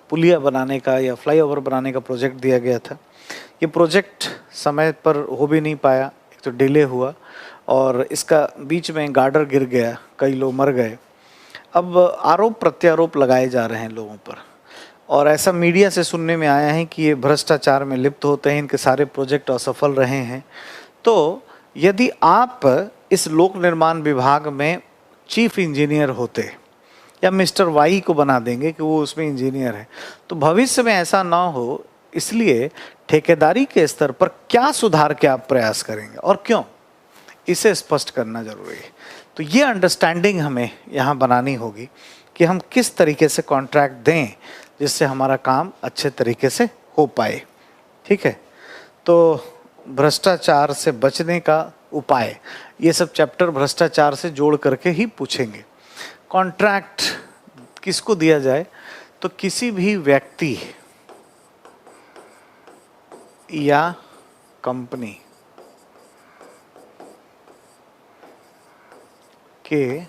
पुलिया बनाने का या फ्लाईओवर बनाने का प्रोजेक्ट दिया गया था। ये प्रोजेक्ट समय पर हो भी नहीं पाया, एक तो डिले हुआ और इसका बीच में गार्डर गिर गया, कई लोग मर गए। अब आरोप प्रत्यारोप लगाए जा रहे हैं लोगों पर, और ऐसा मीडिया से सुनने में आया है कि ये भ्रष्टाचार में लिप्त होते हैं, इनके सारे प्रोजेक्ट असफल रहे हैं। तो यदि आप इस लोक निर्माण विभाग में चीफ इंजीनियर होते, या मिस्टर वाई को बना देंगे कि वो उसमें इंजीनियर है, तो भविष्य में ऐसा ना हो, इसलिए ठेकेदारी के स्तर पर क्या सुधार के आप प्रयास करेंगे और क्यों, इसे स्पष्ट करना जरूरी है। तो ये अंडरस्टैंडिंग हमें यहाँ बनानी होगी कि हम किस तरीके से कॉन्ट्रैक्ट दें जिससे हमारा काम अच्छे तरीके से हो पाए, ठीक है। तो भ्रष्टाचार से बचने का उपाय, ये सब चैप्टर भ्रष्टाचार से जोड़ करके ही पूछेंगे। कॉन्ट्रैक्ट किसको दिया जाए, तो किसी भी व्यक्ति या कंपनी के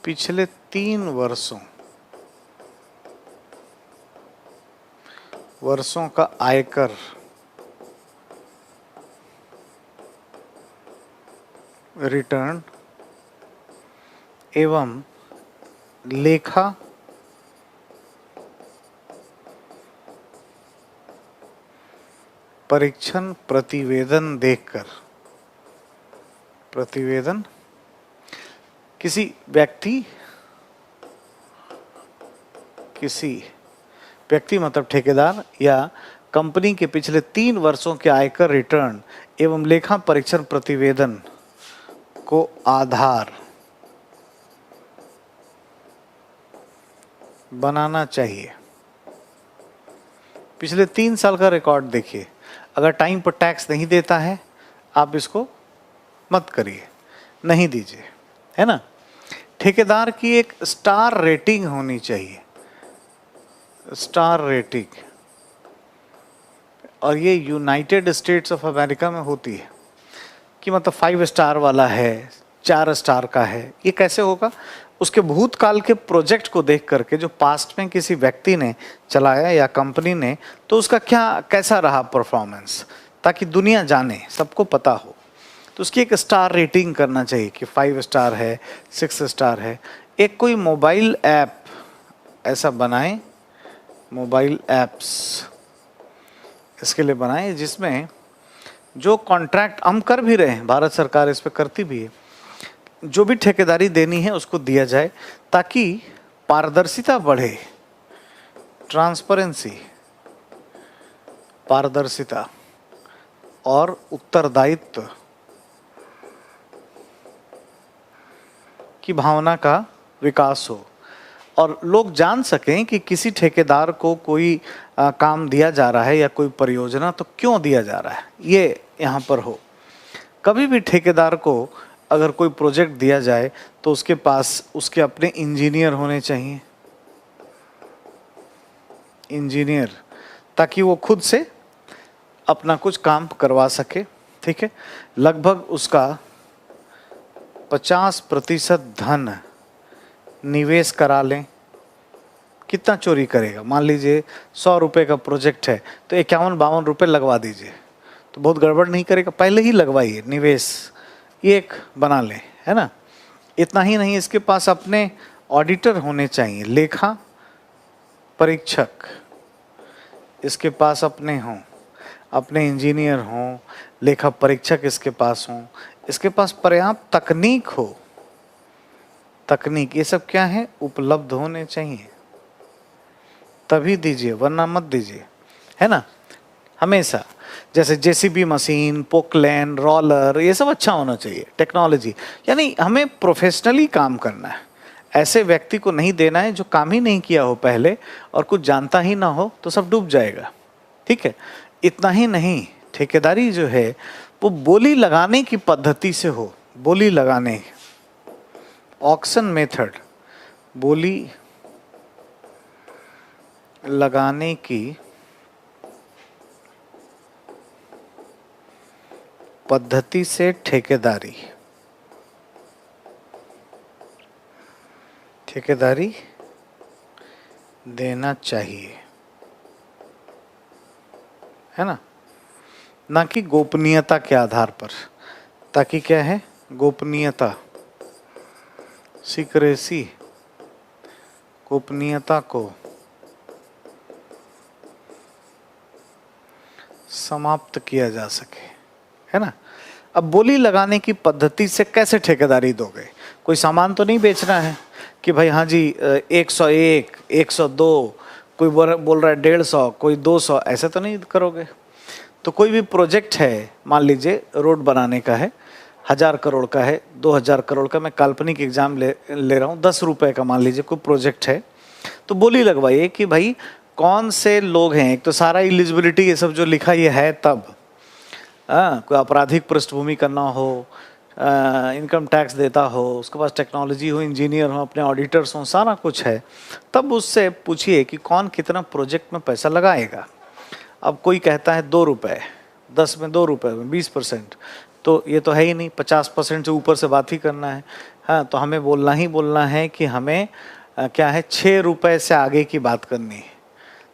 पिछले 3 वर्षों का आयकर रिटर्न एवं लेखा परीक्षण प्रतिवेदन देखकर, प्रतिवेदन किसी व्यक्ति मतलब ठेकेदार या कंपनी के पिछले 3 वर्षों के आयकर रिटर्न एवं लेखा परीक्षण प्रतिवेदन को आधार बनाना चाहिए। पिछले 3 साल का रिकॉर्ड देखिए, अगर टाइम पर टैक्स नहीं देता है आप इसको मत करिए, नहीं दीजिए, है ना। ठेकेदार की एक स्टार रेटिंग होनी चाहिए, स्टार रेटिंग, और ये यूनाइटेड स्टेट्स ऑफ अमेरिका में होती है कि मतलब 5 स्टार वाला है, 4 स्टार का है। ये कैसे होगा, उसके भूतकाल के प्रोजेक्ट को देख करके, जो पास्ट में किसी व्यक्ति ने चलाया या कंपनी ने, तो उसका कैसा रहा परफॉर्मेंस, ताकि दुनिया जाने, सबको पता हो। तो उसकी एक स्टार रेटिंग करना चाहिए कि 5 स्टार है, 6 स्टार है। एक कोई मोबाइल ऐप ऐसा बनाएं, मोबाइल ऐप्स इसके लिए बनाएं जिसमें जो कॉन्ट्रैक्ट हम कर भी रहे हैं, भारत सरकार इस पर करती भी है, जो भी ठेकेदारी देनी है उसको दिया जाए, ताकि पारदर्शिता बढ़े, ट्रांसपेरेंसी, पारदर्शिता और उत्तरदायित्व की भावना का विकास हो, और लोग जान सकें कि किसी ठेकेदार को कोई काम दिया जा रहा है या कोई परियोजना तो क्यों दिया जा रहा है, ये यहाँ पर हो। कभी भी ठेकेदार को अगर कोई प्रोजेक्ट दिया जाए तो उसके पास उसके अपने इंजीनियर होने चाहिए, इंजीनियर, ताकि वो खुद से अपना कुछ काम करवा सके। ठीक है, लगभग उसका 50% धन निवेश करा लें। कितना चोरी करेगा? मान लीजिए 100 रुपये का प्रोजेक्ट है तो 51-52 रुपये लगवा दीजिए, तो बहुत गड़बड़ नहीं करेगा। पहले ही लगवाइए, निवेश ये एक बना लें, है ना। इतना ही नहीं, इसके पास अपने ऑडिटर होने चाहिए, लेखा परीक्षक इसके पास अपने हों, अपने इंजीनियर हों, लेखा परीक्षक इसके पास हों, इसके पास पर्याप्त तकनीक हो, तकनीक ये सब क्या है, उपलब्ध होने चाहिए, तभी दीजिए, वरना मत दीजिए, है ना। हमेशा जैसे जेसीबी मशीन, पोकलैन, रोलर, ये सब अच्छा होना चाहिए, टेक्नोलॉजी। यानी हमें प्रोफेशनली काम करना है, ऐसे व्यक्ति को नहीं देना है जो काम ही नहीं किया हो पहले और कुछ जानता ही ना हो, तो सब डूब जाएगा। ठीक है, इतना ही नहीं, ठेकेदारी जो है वो बोली लगाने की पद्धति से हो, बोली लगाने, ऑक्शन मेथड, बोली लगाने की पद्धति से ठेकेदारी देना चाहिए, है ना कि गोपनीयता के आधार पर। ताकि क्या है, गोपनीयता, सीक्रेसी, गोपनीयता को समाप्त किया जा सके, है ना। अब बोली लगाने की पद्धति से कैसे ठेकेदारी दोगे? कोई सामान तो नहीं बेचना है कि भाई हाँ जी 101, 102, कोई बोल रहा है 150, कोई 200, ऐसा तो नहीं करोगे। तो कोई भी प्रोजेक्ट है, मान लीजिए रोड बनाने का है, 1000 करोड़ का है, 2000 करोड़ का, मैं काल्पनिक एग्जाम ले रहा हूँ, 10 रुपए का मान लीजिए कोई प्रोजेक्ट है, तो बोली लगवाइए कि भाई कौन से लोग हैं। एक तो सारा एलिजिबिलिटी ये सब जो लिखा ये है, तब कोई आपराधिक पृष्ठभूमि करना हो, इनकम टैक्स देता हो, उसके पास टेक्नोलॉजी हो, इंजीनियर हो, अपने ऑडिटर्स हों, सारा कुछ है, तब उससे पूछिए कि कौन कितना प्रोजेक्ट में पैसा लगाएगा। अब कोई कहता है 2 रुपये, 10 में 2 रुपये में 20%, तो ये तो है ही नहीं, 50% से ऊपर से बात ही करना है। हाँ, तो हमें बोलना है कि हमें क्या है, 6 रुपये से आगे की बात करनी है।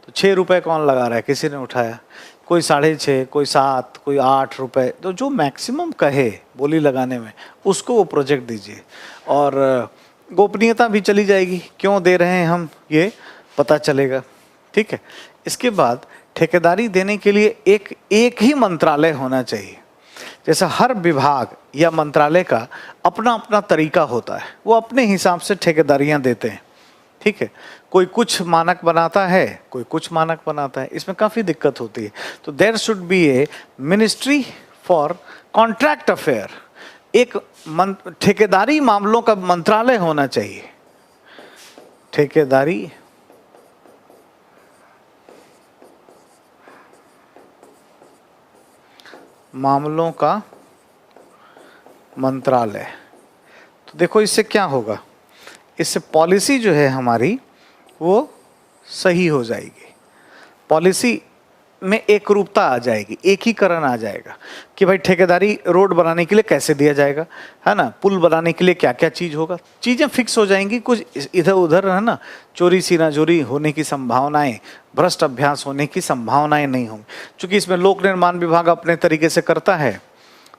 तो 6 रुपये कौन लगा रहा है? किसी ने उठाया, कोई 6.5, कोई 7, कोई 8 रुपये, तो जो मैक्सिमम कहे बोली लगाने में उसको वो प्रोजेक्ट दीजिए, और गोपनीयता भी चली जाएगी, क्यों दे रहे हैं हम ये पता चलेगा। ठीक है, इसके बाद ठेकेदारी देने के लिए एक ही मंत्रालय होना चाहिए। जैसा हर विभाग या मंत्रालय का अपना अपना तरीका होता है, वो अपने हिसाब से ठेकेदारियां देते हैं। ठीक है, कोई कुछ मानक बनाता है, कोई कुछ मानक बनाता है, इसमें काफ़ी दिक्कत होती है। तो there should be a ministry for contract affair, एक ठेकेदारी मामलों का मंत्रालय होना चाहिए, ठेकेदारी मामलों का मंत्रालय। तो देखो इससे क्या होगा, इससे पॉलिसी जो है हमारी वो सही हो जाएगी, पॉलिसी में एक रूपता आ जाएगी, एकीकरण आ जाएगा कि भाई ठेकेदारी रोड बनाने के लिए कैसे दिया जाएगा, है ना, पुल बनाने के लिए क्या क्या चीज़ होगा, चीज़ें फिक्स हो जाएंगी। कुछ इधर उधर है ना, चोरी सीनाचोरी होने की संभावनाएं, भ्रष्ट अभ्यास होने की संभावनाएं नहीं होंगी। चूँकि इसमें लोक निर्माण विभाग अपने तरीके से करता है,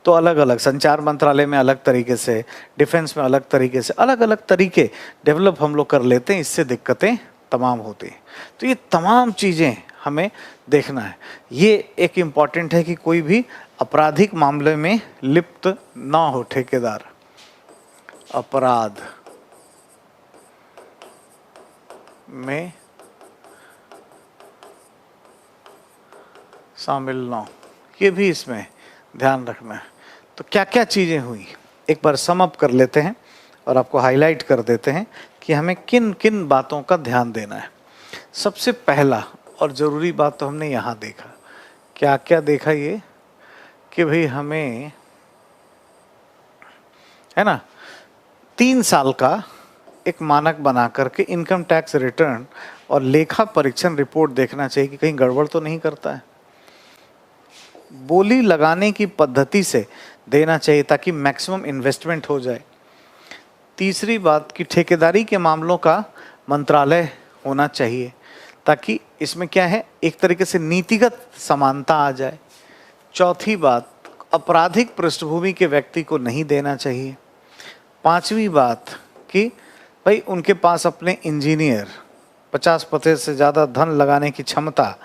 तो अलग अलग, संचार मंत्रालय में अलग तरीके से, डिफेंस में अलग तरीके से, अलग अलग तरीके डेवलप हम लोग कर लेते हैं, इससे दिक्कतें तमाम होती हैं। तो ये तमाम चीज़ें हमें देखना है। ये एक इम्पॉर्टेंट है कि कोई भी आपराधिक मामले में लिप्त ना हो ठेकेदार, अपराध में शामिल ना हो, ये भी इसमें ध्यान रखना है। तो क्या क्या चीज़ें हुई, एक बार सम अप कर लेते हैं और आपको हाईलाइट कर देते हैं कि हमें किन किन बातों का ध्यान देना है। सबसे पहला और ज़रूरी बात तो हमने यहाँ देखा, क्या क्या देखा ये, कि भाई हमें, है ना, 3 साल का एक मानक बना करके इनकम टैक्स रिटर्न और लेखा परीक्षण रिपोर्ट देखना चाहिए कि कहीं गड़बड़ तो नहीं करता है। बोली लगाने की पद्धति से देना चाहिए ताकि मैक्सिमम इन्वेस्टमेंट हो जाए। तीसरी बात कि ठेकेदारी के मामलों का मंत्रालय होना चाहिए ताकि इसमें क्या है, एक तरीके से नीतिगत समानता आ जाए। चौथी बात, आपराधिक पृष्ठभूमि के व्यक्ति को नहीं देना चाहिए। पांचवी बात कि भाई उनके पास अपने इंजीनियर, 50% से ज़्यादा धन लगाने की क्षमता,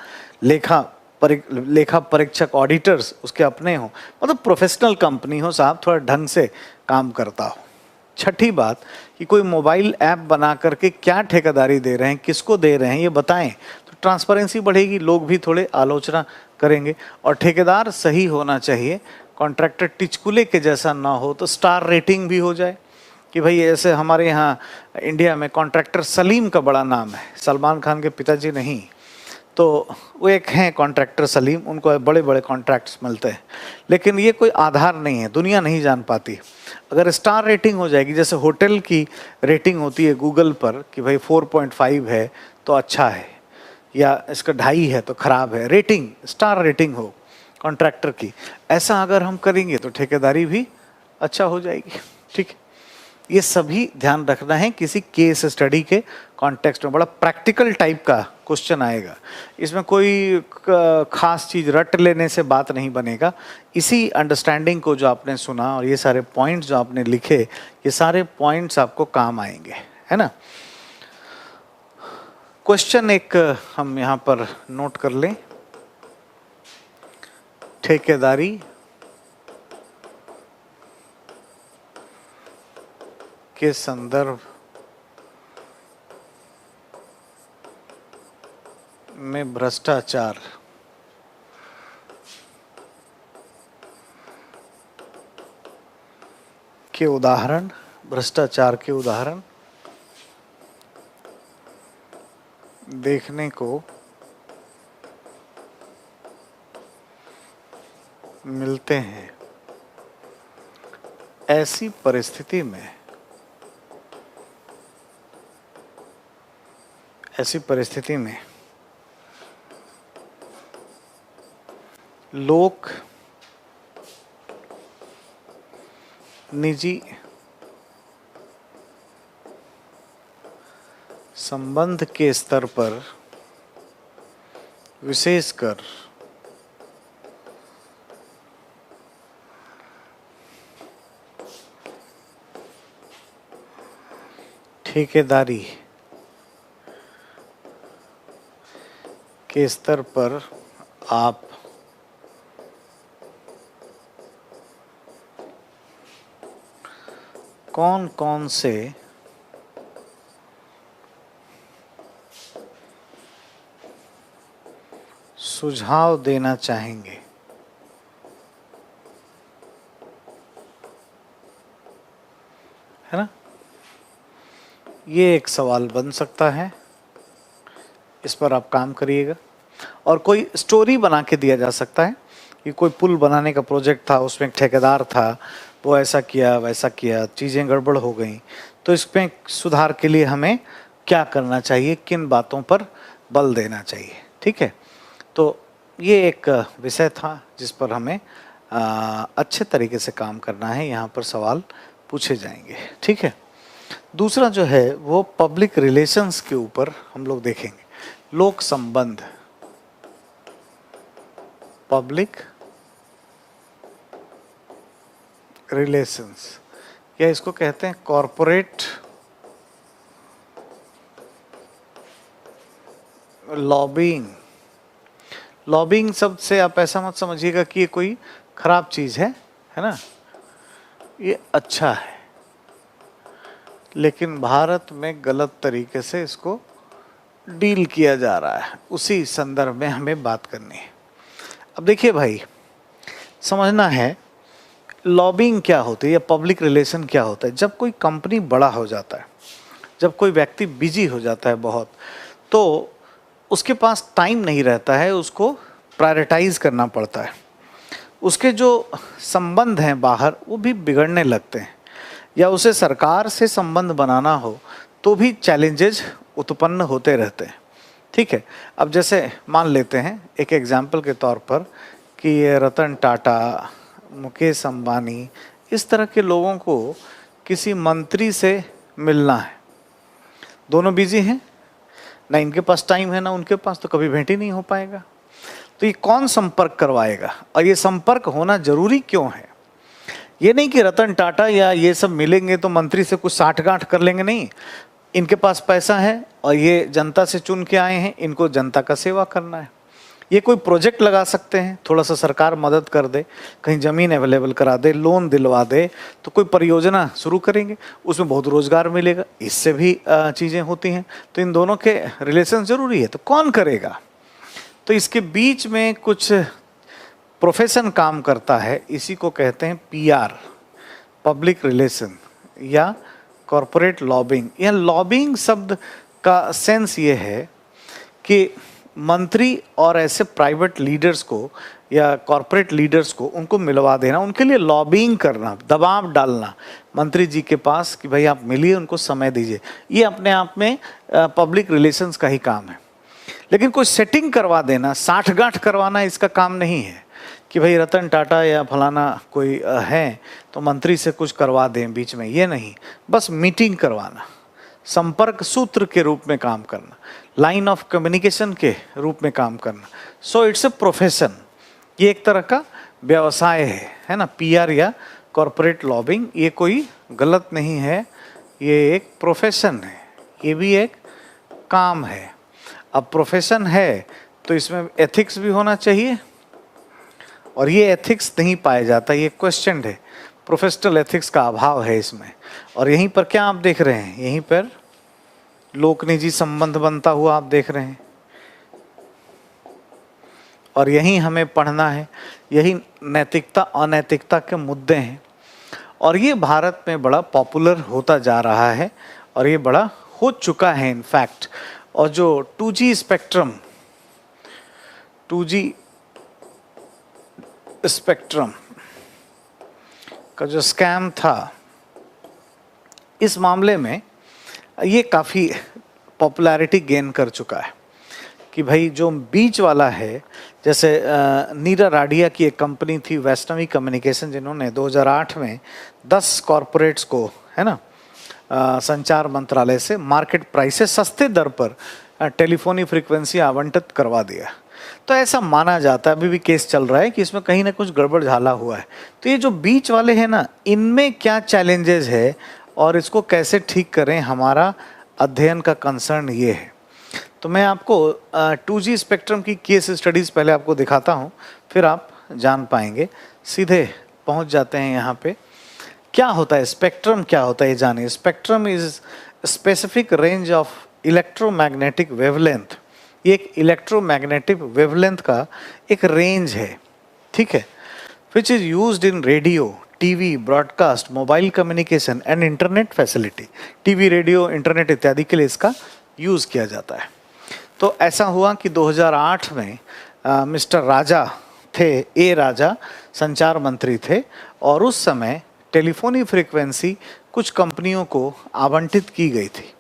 लेखा परीक्षक ऑडिटर्स उसके अपने हो, मतलब प्रोफेशनल कंपनी हो साहब, थोड़ा ढंग से काम करता हो। छठी बात कि कोई मोबाइल ऐप बना करके क्या ठेकेदारी दे रहे हैं, किसको दे रहे हैं, ये बताएं तो ट्रांसपेरेंसी बढ़ेगी, लोग भी थोड़े आलोचना करेंगे। और ठेकेदार सही होना चाहिए, कॉन्ट्रैक्टर टिचकुले के जैसा ना हो, तो स्टार रेटिंग भी हो जाए कि भाई ऐसे हमारे यहाँ इंडिया में कॉन्ट्रैक्टर सलीम का बड़ा नाम है, सलमान खान के पिताजी नहीं, तो वो एक हैं कॉन्ट्रैक्टर सलीम, उनको बड़े बड़े कॉन्ट्रैक्ट्स मिलते हैं, लेकिन ये कोई आधार नहीं है, दुनिया नहीं जान पाती। अगर स्टार रेटिंग हो जाएगी, जैसे होटल की रेटिंग होती है गूगल पर कि भाई 4.5 है तो अच्छा है, या इसका 2.5 है तो खराब है, रेटिंग स्टार रेटिंग हो कॉन्ट्रैक्टर की, ऐसा अगर हम करेंगे तो ठेकेदारी भी अच्छा हो जाएगी। ठीक है, ये सभी ध्यान रखना है। किसी केस स्टडी के कॉन्टेक्स्ट में बड़ा प्रैक्टिकल टाइप का क्वेश्चन आएगा, इसमें कोई खास चीज़ रट लेने से बात नहीं बनेगा। इसी अंडरस्टैंडिंग को जो आपने सुना और ये सारे पॉइंट्स जो आपने लिखे, ये सारे पॉइंट्स आपको काम आएंगे, है ना। क्वेश्चन एक हम यहाँ पर नोट कर लें, ठेकेदारी के संदर्भ में भ्रष्टाचार के उदाहरण, भ्रष्टाचार के उदाहरण देखने को मिलते हैं। ऐसी परिस्थिति में लोग निजी संबंध के स्तर पर विशेषकर ठेकेदारी के स्तर पर आप कौन कौन से सुझाव देना चाहेंगे। है ना, ये एक सवाल बन सकता है, इस पर आप काम करिएगा। और कोई स्टोरी बना के दिया जा सकता है कि कोई पुल बनाने का प्रोजेक्ट था, उसमें एक ठेकेदार था, वो ऐसा किया वैसा किया, चीज़ें गड़बड़ हो गई, तो इसमें सुधार के लिए हमें क्या करना चाहिए, किन बातों पर बल देना चाहिए। ठीक है, तो ये एक विषय था जिस पर हमें अच्छे तरीके से काम करना है, यहाँ पर सवाल पूछे जाएंगे। ठीक है, दूसरा जो है वो पब्लिक रिलेशंस के ऊपर हम लोग देखेंगे। लोक संबंध, पब्लिक रिलेशंस, या इसको कहते हैं कॉरपोरेट लॉबिंग। लॉबिंग शब्द से आप ऐसा मत समझिएगा कि ये कोई खराब चीज है ना, ये अच्छा है, लेकिन भारत में गलत तरीके से इसको डील किया जा रहा है, उसी संदर्भ में हमें बात करनी है। अब देखिए भाई, समझना है लॉबिंग क्या होती है या पब्लिक रिलेशन क्या होता है। जब कोई कंपनी बड़ा हो जाता है, जब कोई व्यक्ति बिजी हो जाता है बहुत, तो उसके पास टाइम नहीं रहता है, उसको प्रायोरिटाइज करना पड़ता है, उसके जो संबंध हैं बाहर वो भी बिगड़ने लगते हैं। या उसे सरकार से संबंध बनाना हो तो भी चैलेंजेज उत्पन्न होते रहते हैं। ठीक है, अब जैसे मान लेते हैं एक एग्जाम्पल के तौर पर कि ये रतन टाटा, मुकेश अंबानी, इस तरह के लोगों को किसी मंत्री से मिलना है। दोनों बिजी हैं, ना इनके पास टाइम है ना उनके पास, तो कभी भेंट ही नहीं हो पाएगा। तो ये कौन संपर्क करवाएगा, और ये संपर्क होना जरूरी क्यों है? ये नहीं कि रतन टाटा या ये सब मिलेंगे तो मंत्री से कुछ साठगांठ कर लेंगे, नहीं। इनके पास पैसा है और ये जनता से चुन के आए हैं, इनको जनता का सेवा करना है। ये कोई प्रोजेक्ट लगा सकते हैं, थोड़ा सा सरकार मदद कर दे, कहीं ज़मीन अवेलेबल करा दे, लोन दिलवा दे, तो कोई परियोजना शुरू करेंगे, उसमें बहुत रोजगार मिलेगा, इससे भी चीज़ें होती हैं। तो इन दोनों के रिलेशन ज़रूरी है। तो कौन करेगा? तो इसके बीच में कुछ प्रोफेशन काम करता है, इसी को कहते हैं PR, पब्लिक रिलेशन या कॉरपोरेट लॉबिंग। या लॉबिंग शब्द का सेंस ये है कि मंत्री और ऐसे प्राइवेट लीडर्स को या कॉरपोरेट लीडर्स को उनको मिलवा देना, उनके लिए लॉबिंग करना, दबाव डालना मंत्री जी के पास कि भाई आप मिलिए, उनको समय दीजिए। ये अपने आप में पब्लिक रिलेशंस का ही काम है। लेकिन कोई सेटिंग करवा देना, साठगांठ करवाना इसका काम नहीं है कि भाई रतन टाटा या फलाना कोई है तो मंत्री से कुछ करवा दें बीच में, ये नहीं। बस मीटिंग करवाना, संपर्क सूत्र के रूप में काम करना, लाइन ऑफ कम्युनिकेशन के रूप में काम करना। सो इट्स ए प्रोफेशन, ये एक तरह का व्यवसाय है ना। PR या कॉरपोरेट लॉबिंग, ये कोई गलत नहीं है, ये एक प्रोफेशन है, ये भी एक काम है। अब प्रोफेशन है तो इसमें एथिक्स भी होना चाहिए, और ये एथिक्स नहीं पाया जाता, ये क्वेश्चन है। प्रोफेशनल एथिक्स का अभाव है इसमें। और यहीं पर क्या आप देख रहे हैं, यहीं पर लोक निजी संबंध बनता हुआ आप देख रहे हैं, और यहीं हमें पढ़ना है, यही नैतिकता अनैतिकता के मुद्दे हैं। और ये भारत में बड़ा पॉपुलर होता जा रहा है, और ये बड़ा हो चुका है इनफैक्ट। और जो 2G स्पेक्ट्रम, 2G स्पेक्ट्रम का जो स्कैम था, इस मामले में ये काफ़ी पॉपुलैरिटी गेन कर चुका है कि भाई जो बीच वाला है, जैसे नीरा राडिया की एक कंपनी थी वैष्णवी कम्युनिकेशन, जिन्होंने 2008 में 10 कॉरपोरेट्स को, है ना, संचार मंत्रालय से मार्केट प्राइस से सस्ते दर पर टेलीफोनी फ्रीक्वेंसी आवंटित करवा दिया। तो ऐसा माना जाता है, अभी भी केस चल रहा है कि इसमें कहीं ना कुछ गड़बड़ झाला हुआ है। तो ये जो बीच वाले हैं ना, इनमें क्या चैलेंजेस है और इसको कैसे ठीक करें, हमारा अध्ययन का कंसर्न ये है। तो मैं आपको 2G स्पेक्ट्रम की केस स्टडीज़ पहले आपको दिखाता हूँ, फिर आप जान पाएंगे। सीधे पहुँच जाते हैं यहाँ पे। क्या होता है स्पेक्ट्रम, क्या होता है ये जानिए। Spectrum is specific range of electromagnetic wavelength. ये एक इलेक्ट्रोमैग्नेटिक वेवलेंथ का एक रेंज है, ठीक है, which is used in radio, TV, broadcast, mobile communication and internet facility. TV, radio, internet इत्यादि के लिए इसका यूज़ किया जाता है। तो ऐसा हुआ कि 2008 में मिस्टर राजा थे, ए राजा संचार मंत्री थे, और उस समय टेलीफोनी फ्रीक्वेंसी कुछ कंपनियों को आवंटित की गई थी।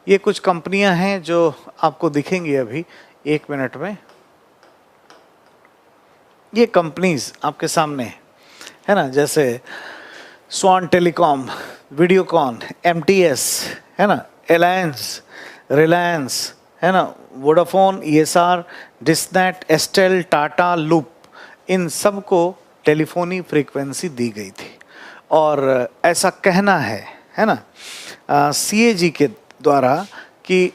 ये कुछ कंपनियां हैं जो आपको दिखेंगी अभी 1 मिनट में। ये कंपनीज आपके सामने है ना, जैसे स्वान टेलीकॉम, वीडियोकॉन, MTS, है ना, एलायंस, रिलायंस, है ना, वोडाफोन, ESR, डिस्नेट, एस्टेल, टाटा, लूप, इन सब को टेलीफोनी फ्रीक्वेंसी दी गई थी। और ऐसा कहना है ना, CAG के द्वारा कि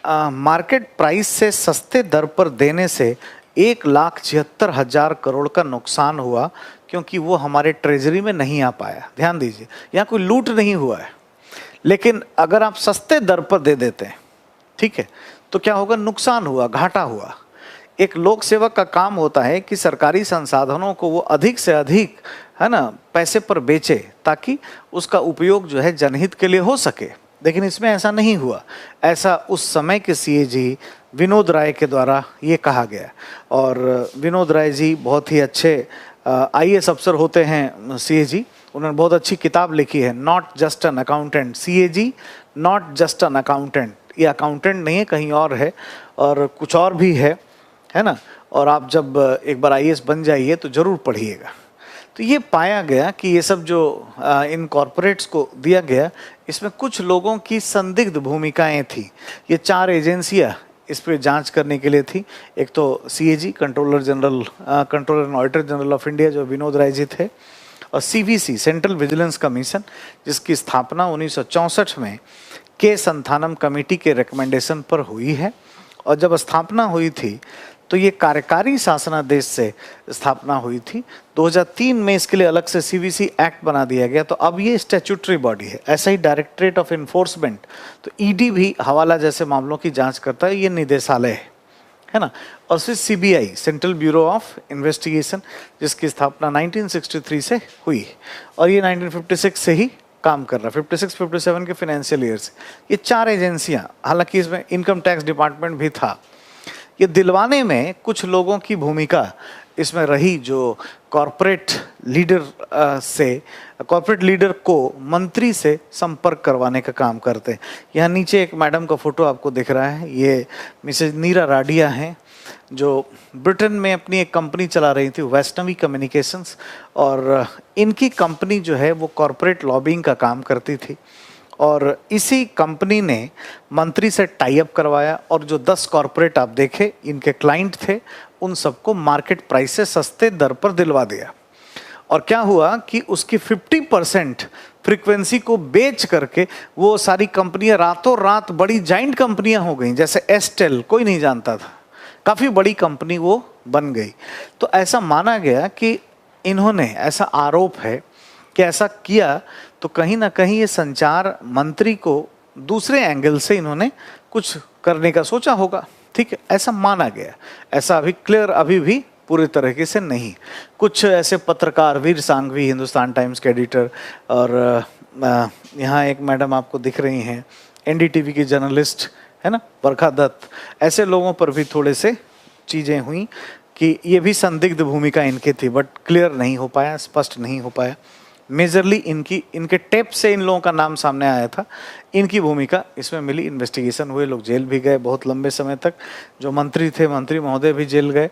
मार्केट प्राइस से सस्ते दर पर देने से 1,76,000 करोड़ का नुकसान हुआ, क्योंकि वो हमारे ट्रेजरी में नहीं आ पाया। ध्यान दीजिए, यहाँ कोई लूट नहीं हुआ है, लेकिन अगर आप सस्ते दर पर दे देते हैं, ठीक है, तो क्या होगा, नुकसान हुआ, घाटा हुआ। एक लोक सेवक का काम होता है कि सरकारी संसाधनों को वो अधिक से अधिक, है ना, पैसे पर बेचे, ताकि उसका उपयोग जो है जनहित के लिए हो सके। लेकिन इसमें ऐसा नहीं हुआ। ऐसा उस समय के CAG विनोद राय के द्वारा ये कहा गया। और विनोद राय जी बहुत ही अच्छे IAS अफसर होते हैं CAG, उन्होंने बहुत अच्छी किताब लिखी है, not just an accountant, CAG, not just an accountant. ये अकाउंटेंट नहीं है, कहीं और है और कुछ और भी है ना। और आप जब एक बार IAS बन जाइए तो ज़रूर पढ़िएगा। तो ये पाया गया कि ये सब जो इन कॉरपोरेट्स को दिया गया, इसमें कुछ लोगों की संदिग्ध भूमिकाएं थी। ये 4 एजेंसियां इस पर जांच करने के लिए थी। एक तो CAG, controller and auditor general of India, जो विनोद राय जी थे, और CVC, सेंट्रल विजिलेंस कमीशन, जिसकी स्थापना 1964 में के संथानम कमेटी के रिकमेंडेशन पर हुई है। और जब स्थापना हुई थी तो ये कार्यकारी शासनादेश से स्थापना हुई थी। 2003 में इसके लिए अलग से CVC एक्ट बना दिया गया, तो अब ये स्टैट्यूटरी बॉडी है। ऐसा ही डायरेक्टरेट ऑफ इन्फोर्समेंट, तो ED भी हवाला जैसे मामलों की जांच करता है, ये निदेशालय है ना। और फिर CBI, central bureau of investigation, जिसकी स्थापना 1963 से हुई और ये 1956 से ही काम कर रहा है, 56-57 के फाइनेंशियल ईयर से। ये 4 एजेंसियां, हालांकि इसमें इनकम टैक्स डिपार्टमेंट भी था, ये दिलवाने में कुछ लोगों की भूमिका इसमें रही, जो कॉरपोरेट लीडर को मंत्री से संपर्क करवाने का काम करते हैं। यहाँ नीचे एक मैडम का फोटो आपको दिख रहा है, ये मिसेज नीरा राडिया हैं, जो ब्रिटेन में अपनी एक कंपनी चला रही थी, वैष्णवी कम्युनिकेशंस, और इनकी कंपनी जो है वो कॉरपोरेट लॉबिंग का काम करती थी। और इसी कंपनी ने मंत्री से टाई अप करवाया और जो 10 कॉरपोरेट आप देखे इनके क्लाइंट थे, उन सबको मार्केट प्राइस से सस्ते दर पर दिलवा दिया। और क्या हुआ कि उसकी 50% फ्रीक्वेंसी को बेच करके वो सारी कंपनियां रातों रात बड़ी जाइंट कंपनियां हो गई, जैसे एस्टेल, कोई नहीं जानता था, काफ़ी बड़ी कंपनी वो बन गई। तो ऐसा माना गया कि इन्होंने, ऐसा आरोप है कि ऐसा किया तो कहीं ना कहीं ये संचार मंत्री को दूसरे एंगल से इन्होंने कुछ करने का सोचा होगा, ठीक है, ऐसा माना गया। ऐसा अभी क्लियर अभी भी पूरी तरीके से नहीं। कुछ ऐसे पत्रकार, वीर सांघवी, हिंदुस्तान टाइम्स के एडिटर, और यहाँ एक मैडम आपको दिख रही हैं, NDTV की जर्नलिस्ट है ना, वर्षा दत्त, ऐसे लोगों पर भी थोड़े से चीज़ें हुई कि ये भी संदिग्ध भूमिका इनकी थी, बट क्लियर नहीं हो पाया, स्पष्ट नहीं हो पाया। मेजरली इनके टेप से इन लोगों का नाम सामने आया था, इनकी भूमिका इसमें मिली, इन्वेस्टिगेशन हुए, लोग जेल भी गए बहुत लंबे समय तक, जो मंत्री थे, मंत्री महोदय भी जेल गए,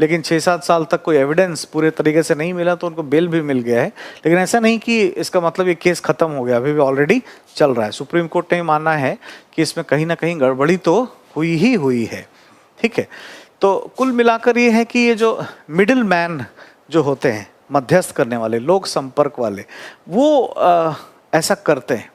लेकिन 6-7 साल तक कोई एविडेंस पूरे तरीके से नहीं मिला, तो उनको बेल भी मिल गया है। लेकिन ऐसा नहीं कि इसका मतलब ये केस खत्म हो गया, अभी भी ऑलरेडी चल रहा है। सुप्रीम कोर्ट ने माना है कि इसमें कहीं ना कहीं गड़बड़ी तो हुई ही हुई है, ठीक है। तो कुल मिलाकर ये है कि ये जो मिडिल मैन जो होते हैं, मध्यस्थ करने वाले, लोक संपर्क वाले, वो ऐसा करते हैं।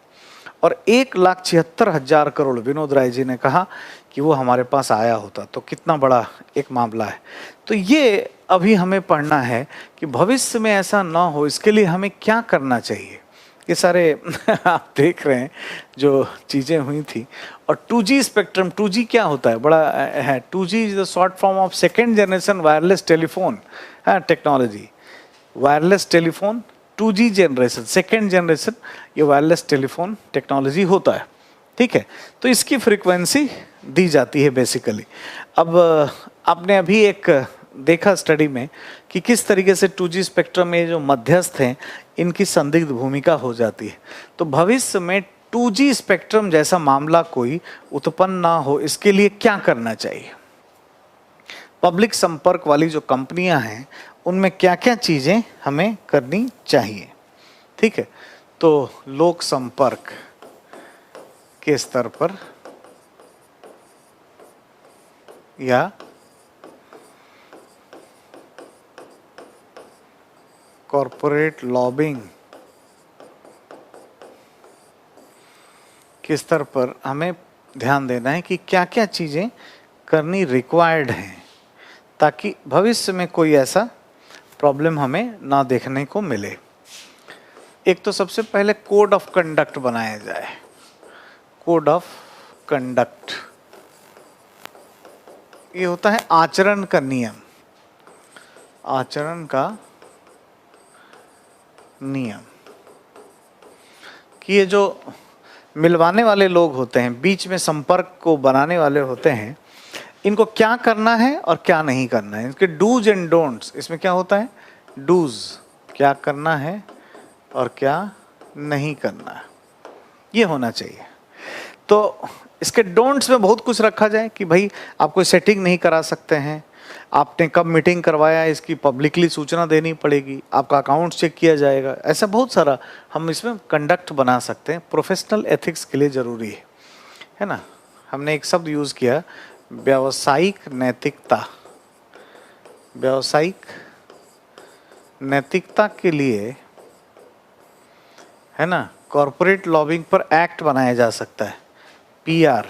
और 1,76,000 करोड़ विनोद राय जी ने कहा कि वो हमारे पास आया होता तो कितना बड़ा एक मामला है। तो ये अभी हमें पढ़ना है कि भविष्य में ऐसा ना हो, इसके लिए हमें क्या करना चाहिए। ये सारे आप देख रहे हैं जो चीज़ें हुई थी। और 2G स्पेक्ट्रम, 2G क्या होता है, बड़ा है, 2G is the short form of second generation wireless telephone technology. Wireless telephone 2G generation, second generation, ये वायरलेस टेलीफोन टेक्नोलॉजी होता है, ठीक है। तो इसकी फ्रीक्वेंसी दी जाती है बेसिकली। अब आपने अभी एक देखा स्टडी में कि किस तरीके से 2G स्पेक्ट्रम में जो मध्यस्थ हैं इनकी संदिग्ध भूमिका हो जाती है। तो भविष्य में 2G स्पेक्ट्रम जैसा मामला कोई उत्पन्न ना हो, इसके लिए क्या करना चाहिए। पब्लिक संपर्क वाली जो कंपनियां हैं उनमें क्या क्या चीज़ें हमें करनी चाहिए, ठीक है। तो लोक संपर्क के स्तर पर या कॉरपोरेट लॉबिंग के स्तर पर हमें ध्यान देना है कि क्या क्या चीज़ें करनी रिक्वायर्ड हैं, ताकि भविष्य में कोई ऐसा प्रॉब्लम हमें ना देखने को मिले। एक तो सबसे पहले कोड ऑफ कंडक्ट बनाया जाए। कोड ऑफ कंडक्ट ये होता है आचरण का नियम, आचरण का नियम, कि ये जो मिलवाने वाले लोग होते हैं, बीच में संपर्क को बनाने वाले होते हैं, इनको क्या करना है और क्या नहीं करना है, इनके डूज एंड डोंट्स। इसमें क्या होता है, डूज क्या करना है, और क्या नहीं करना है, ये होना चाहिए। तो इसके डोंट्स में बहुत कुछ रखा जाए कि भाई आप कोई सेटिंग नहीं करा सकते हैं, आपने कब मीटिंग करवाया इसकी पब्लिकली सूचना देनी पड़ेगी, आपका अकाउंट चेक किया जाएगा, ऐसा बहुत सारा हम इसमें कंडक्ट बना सकते हैं। प्रोफेशनल एथिक्स के लिए ज़रूरी है ना। हमने एक शब्द यूज़ किया, व्यावसायिक नैतिकता। व्यावसायिक नैतिकता के लिए है ना कॉरपोरेट लॉबिंग पर एक्ट बनाया जा सकता है, पीआर,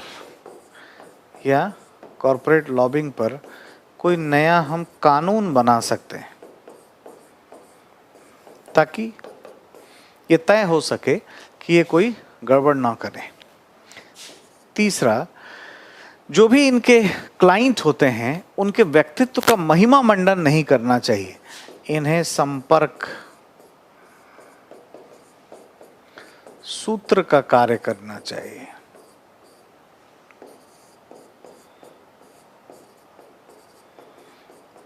या कॉरपोरेट लॉबिंग पर कोई नया हम कानून बना सकते हैं ताकि ये तय हो सके कि ये कोई गड़बड़ ना करे। तीसरा, जो भी इनके क्लाइंट होते हैं उनके व्यक्तित्व का महिमा मंडन नहीं करना चाहिए, इन्हें संपर्क सूत्र का कार्य करना चाहिए।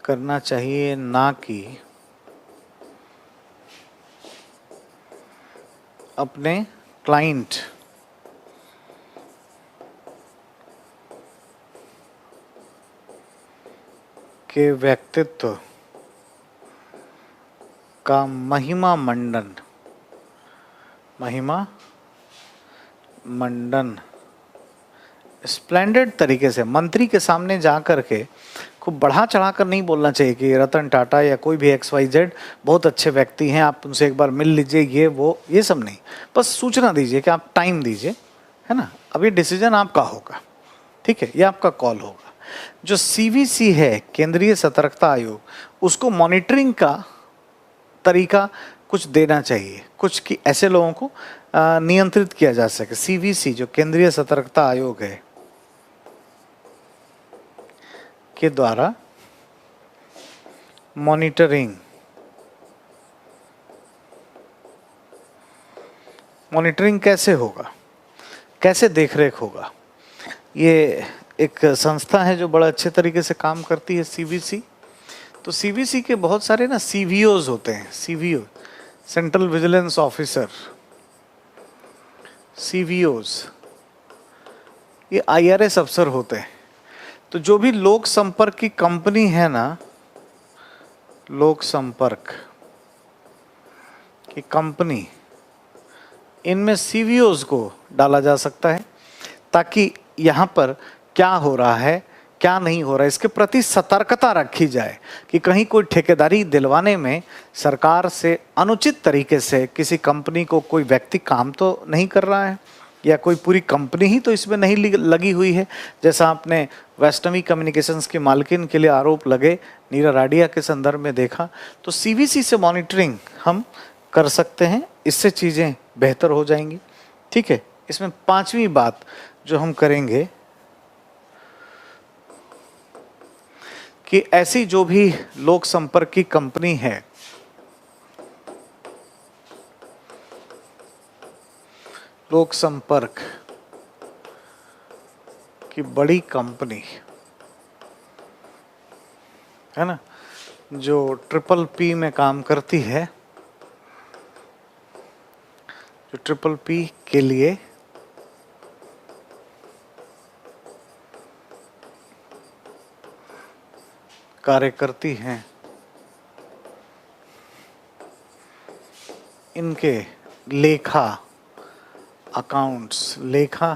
करना चाहिए, ना कि अपने क्लाइंट के व्यक्तित्व का महिमा मंडन स्प्लेंडेड तरीके से मंत्री के सामने जा कर के खूब बढ़ा चढ़ा कर नहीं बोलना चाहिए कि रतन टाटा या कोई भी XYZ बहुत अच्छे व्यक्ति हैं, आप उनसे एक बार मिल लीजिए, ये वो ये सब नहीं। बस सूचना दीजिए कि आप टाइम दीजिए, है ना, अब ये डिसीजन आपका होगा, ठीक है, ये आपका कॉल होगा। जो CVC है, केंद्रीय सतर्कता आयोग, उसको मॉनिटरिंग का तरीका कुछ देना चाहिए, कुछ कि ऐसे लोगों को नियंत्रित किया जा सके। CVC जो केंद्रीय सतर्कता आयोग है के द्वारा मॉनिटरिंग कैसे होगा, कैसे देखरेख होगा। ये एक संस्था है जो बड़ा अच्छे तरीके से काम करती है, CVC। तो CVC के बहुत सारे ना CVOs होते हैं, CVO central vigilance officer, CVOs ये IRS अफसर होते हैं। तो जो भी लोक संपर्क की कंपनी है ना, लोक संपर्क की कंपनी, इनमें CVOs को डाला जा सकता है ताकि यहाँ पर क्या हो रहा है क्या नहीं हो रहा है इसके प्रति सतर्कता रखी जाए कि कहीं कोई ठेकेदारी दिलवाने में सरकार से अनुचित तरीके से किसी कंपनी को कोई व्यक्ति काम तो नहीं कर रहा है, या कोई पूरी कंपनी ही तो इसमें नहीं लगी हुई है। जैसा आपने वैष्णवी कम्युनिकेशंस की मालकिन के लिए आरोप लगे नीरा राडिया के संदर्भ में देखा। तो CVC से मॉनिटरिंग हम कर सकते हैं, इससे चीज़ें बेहतर हो जाएंगी, ठीक है। इसमें पांचवी बात जो हम करेंगे कि ऐसी जो भी लोक संपर्क की कंपनी है, लोक संपर्क की बड़ी कंपनी है ना, जो PPP में काम करती है, जो PPP के लिए कार्य करती हैं, इनके लेखा अकाउंट्स, लेखा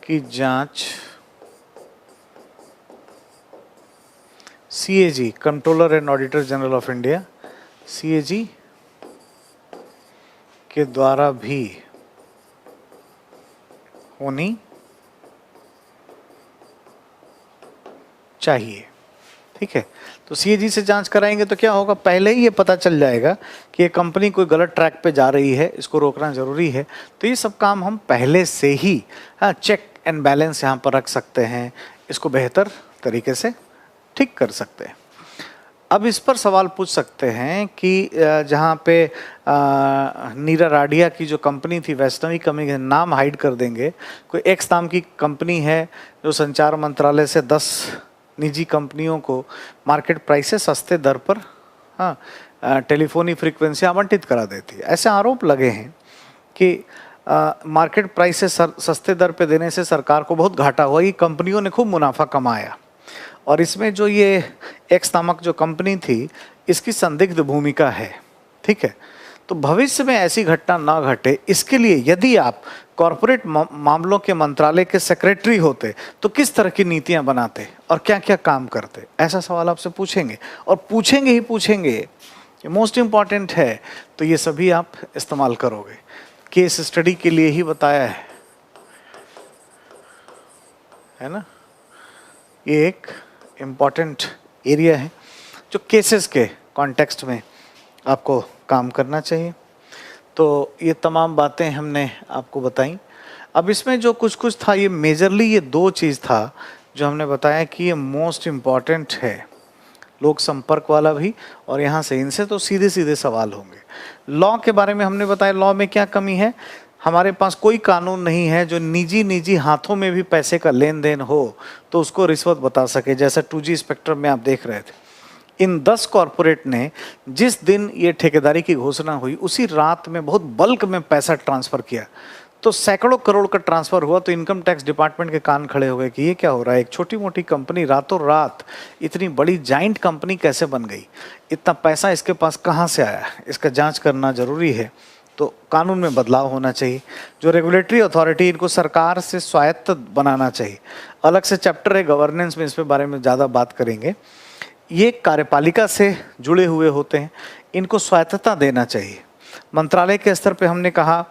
की जांच CAG controller and auditor general of India, CAG के द्वारा भी होनी चाहिए, ठीक है। तो CAG से जांच कराएंगे तो क्या होगा, पहले ही ये पता चल जाएगा कि ये कंपनी कोई गलत ट्रैक पे जा रही है, इसको रोकना जरूरी है। तो ये सब काम हम पहले से ही चेक एंड बैलेंस यहाँ पर रख सकते हैं, इसको बेहतर तरीके से ठीक कर सकते हैं। अब इस पर सवाल पूछ सकते हैं कि जहाँ पे नीरा राडिया की जो कंपनी थी वैष्णवी कंपनी, नाम हाइड कर देंगे, कोई X नाम की कंपनी है जो संचार मंत्रालय से 10 निजी कंपनियों को मार्केट प्राइस से सस्ते दर पर टेलीफोनी फ्रीक्वेंसी आवंटित करा देती है। ऐसे आरोप लगे हैं कि मार्केट प्राइस से सस्ते दर पे देने से सरकार को बहुत घाटा हुआ, ये कंपनियों ने खूब मुनाफा कमाया। और इसमें जो ये एक्स नामक जो कंपनी थी, इसकी संदिग्ध भूमिका है, ठीक है। तो भविष्य में ऐसी घटना ना घटे, इसके लिए यदि आप कॉरपोरेट मामलों के मंत्रालय के सेक्रेटरी होते तो किस तरह की नीतियां बनाते और क्या क्या काम करते, ऐसा सवाल आपसे पूछेंगे और पूछेंगे ही पूछेंगे। ये मोस्ट इम्पॉर्टेंट है, तो ये सभी आप इस्तेमाल करोगे। केस स्टडी के लिए ही बताया है ना। ये एक इम्पॉर्टेंट एरिया है जो केसेस के कॉन्टेक्स्ट में आपको काम करना चाहिए। तो ये तमाम बातें हमने आपको बताई। अब इसमें जो कुछ कुछ था, ये मेजरली ये दो चीज़ था जो हमने बताया कि ये मोस्ट इम्पॉर्टेंट है, लोक संपर्क वाला भी, और यहाँ से इनसे तो सीधे सीधे सवाल होंगे। लॉ के बारे में हमने बताया, लॉ में क्या कमी है। हमारे पास कोई कानून नहीं है जो निजी हाथों में भी पैसे का लेन देन हो तो उसको रिश्वत बता सके। जैसा 2G स्पेक्ट्रम में आप देख रहे थे, इन 10 कॉरपोरेट ने जिस दिन ये ठेकेदारी की घोषणा हुई उसी रात में बहुत बल्क में पैसा ट्रांसफ़र किया, तो सैकड़ों करोड़ का ट्रांसफ़र हुआ। तो इनकम टैक्स डिपार्टमेंट के कान खड़े हो गए कि ये क्या हो रहा है, एक छोटी मोटी कंपनी रातों रात इतनी बड़ी जाइंट कंपनी कैसे बन गई, इतना पैसा इसके पास कहाँ से आया, इसका जांच करना ज़रूरी है। तो कानून में बदलाव होना चाहिए। जो रेगुलेटरी अथॉरिटी, इनको सरकार से स्वायत्त बनाना चाहिए। अलग से चैप्टर है गवर्नेंस में, इस पे बारे में ज़्यादा बात करेंगे। ये कार्यपालिका से जुड़े हुए होते हैं, इनको स्वायत्तता देना चाहिए। मंत्रालय के स्तर पे हमने कहा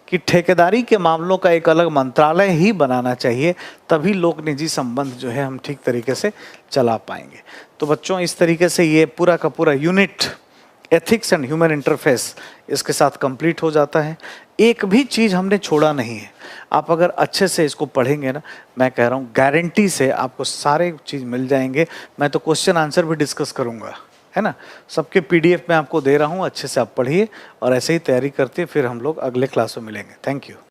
कि ठेकेदारी के मामलों का एक अलग मंत्रालय ही बनाना चाहिए, तभी लोक निजी संबंध जो है हम ठीक तरीके से चला पाएंगे। तो बच्चों, इस तरीके से ये पूरा का पूरा unit ethics and human interface इसके साथ कंप्लीट हो जाता है। एक भी चीज़ हमने छोड़ा नहीं है। आप अगर अच्छे से इसको पढ़ेंगे ना, मैं कह रहा हूँ गारंटी से आपको सारे चीज़ मिल जाएंगे। मैं तो क्वेश्चन आंसर भी डिस्कस करूँगा, है ना। सबके PDF में आपको दे रहा हूँ, अच्छे से आप पढ़िए और ऐसे ही तैयारी करते फिर हम लोग अगले क्लास में मिलेंगे। Thank you.